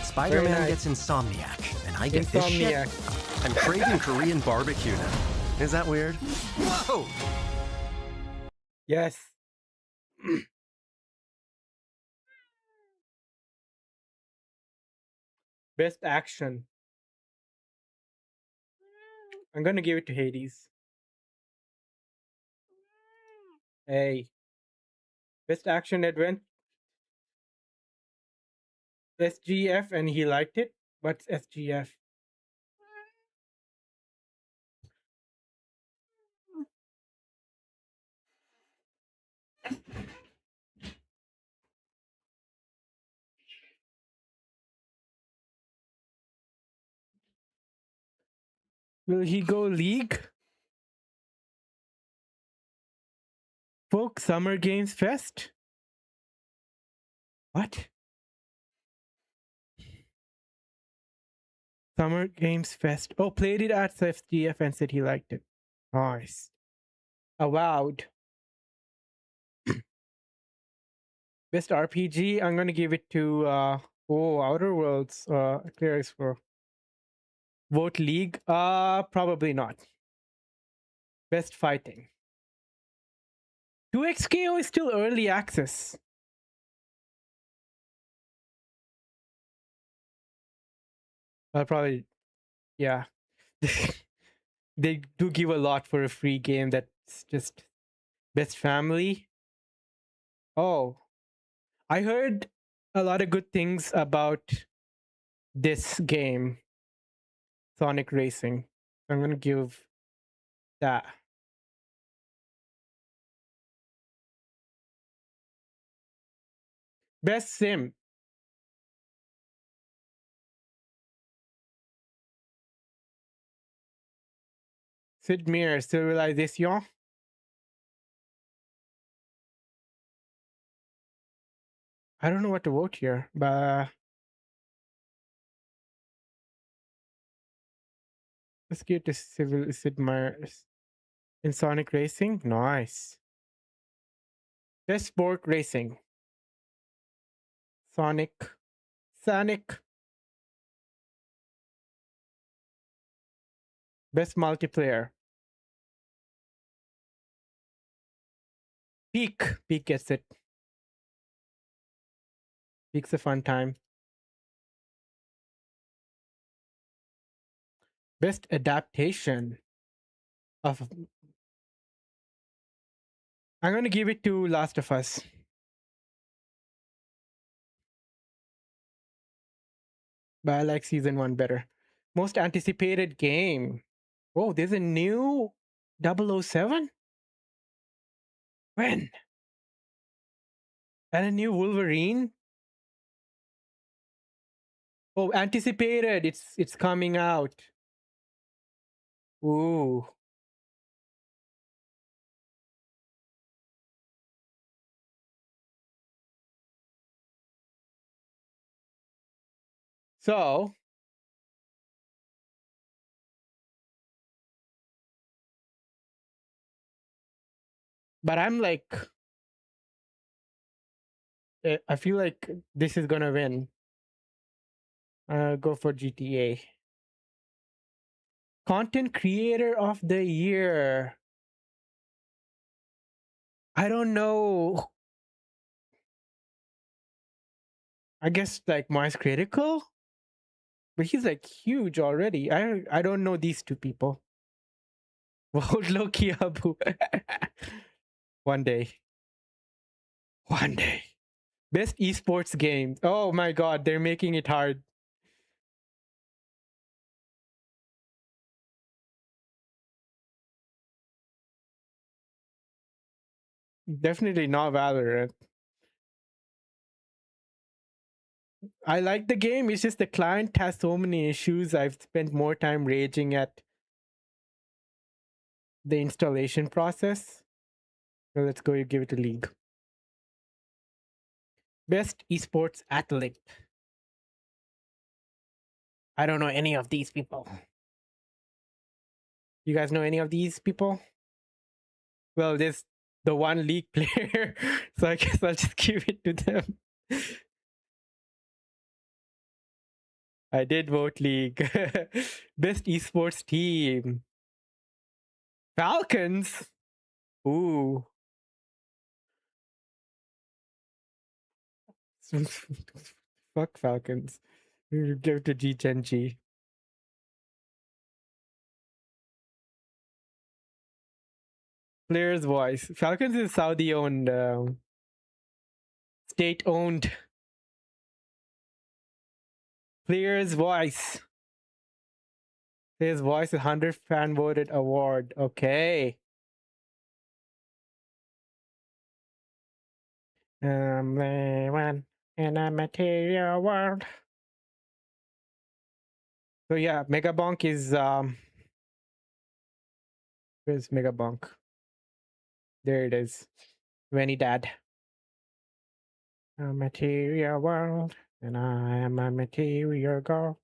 Spider-Man Very nice. gets insomniac, and I get this shit. Insomniac. I'm craving Korean barbecue now. Is that weird? Whoa! Yes. Best action. I'm gonna give it to Hades. Hey. Best action advent. SGF, and he liked it. What's SGF? Will he go League? Folk Summer Games Fest? What? Summer Games Fest. Oh, played it at SGF and said he liked it. Nice. Avowed. Best RPG, I'm gonna give it to Outer Worlds, Clear for Vote League. Probably not. Best fighting. 2XKO is still early access. I'll probably, yeah. They do give a lot for a free game that's just best family. Oh, I heard a lot of good things about this game, Sonic Racing. I'm gonna give that. Best sim. Sid Meier, Civilization. I don't know what to vote here, but let's give it to Sid Meier in Sonic Racing. Nice. Best sport racing. Sonic. Best multiplayer. Peak gets it. Peak's a fun time. Best adaptation of. I'm gonna give it to Last of Us. But I like season 1 better. Most anticipated game. Oh, there's a new 007? When? And a new Wolverine? Oh, anticipated. It's coming out. Ooh. So, but I'm like, I feel like this is gonna win. Go for GTA. Content Creator of the Year. I don't know. I guess like Mars Critical, but he's like huge already. I don't know these two people. Vote Loki Abu. One day. Best esports game. Oh my god, they're making it hard. Definitely not Valorant. I like the game. It's just the client has so many issues. I've spent more time raging at the installation process. So let's go give it a League. Best esports athlete. I don't know any of these people. You guys know any of these people? Well, there's the one League player, so I guess I'll just give it to them. I did vote League. Best esports team. Falcons. Ooh. Fuck Falcons. Give it to G10G. Player's voice. Falcons is Saudi owned, state owned. Player's voice. His voice is 100 fan voted award. Okay. One in a material world. So yeah, Megabonk is where's Megabonk? There it is. Rennie Dad. A material world, and I am a material girl.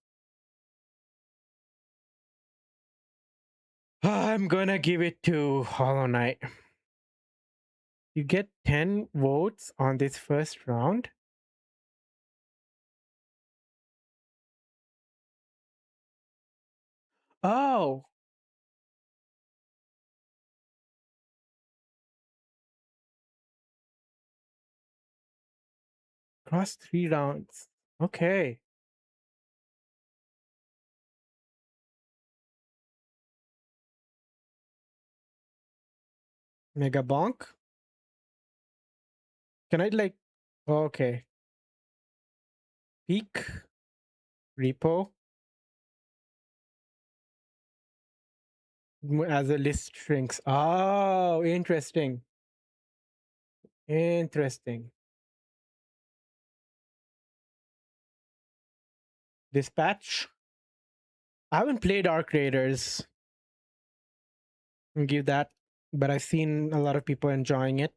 I'm gonna give it to Hollow Knight. You get 10 votes on this first round. Oh, Across 3 rounds. Okay. Mega bonk. Can I like? Okay. Peak. Repo. As the list shrinks. Oh, interesting. Interesting. Dispatch. I haven't played Arc Raiders. I'll give that, but I've seen a lot of people enjoying it.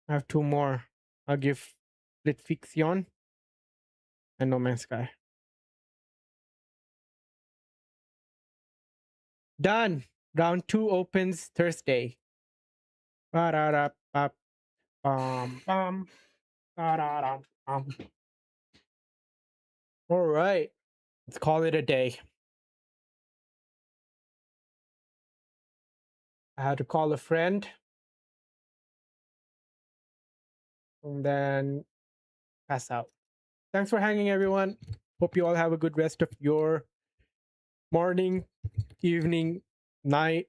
I have 2 more. I'll give Lit Fiction and No Man's Sky. Done. Round 2 opens Thursday. Ba-da-da-ba, bum, bum, ba-da-da-bum. All right. Let's call it a day. I had to call a friend. And then pass out. Thanks for hanging, everyone. Hope you all have a good rest of your morning, evening, night.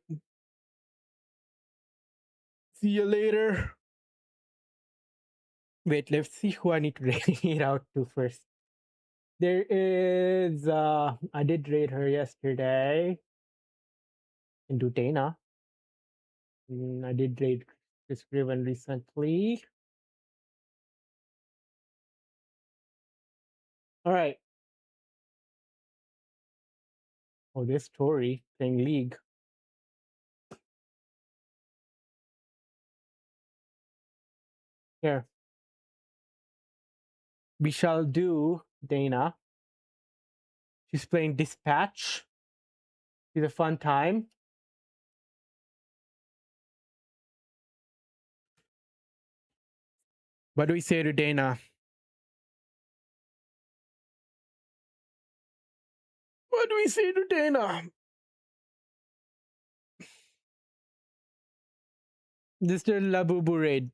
See you later. Wait, let's see who I need to read out to first. There is I did rate her yesterday. And do Dana. I did rate Chris Griven recently. All right. Oh, this story playing League. Here. We shall do Dana. She's playing Dispatch. It's a fun time. What do we say to Dana? What do we say to Dana? Just a Labubu raid.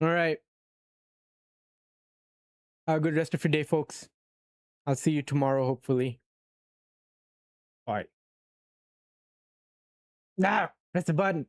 All right. Have a good rest of your day, folks. I'll see you tomorrow, hopefully. Bye. Now, press the button.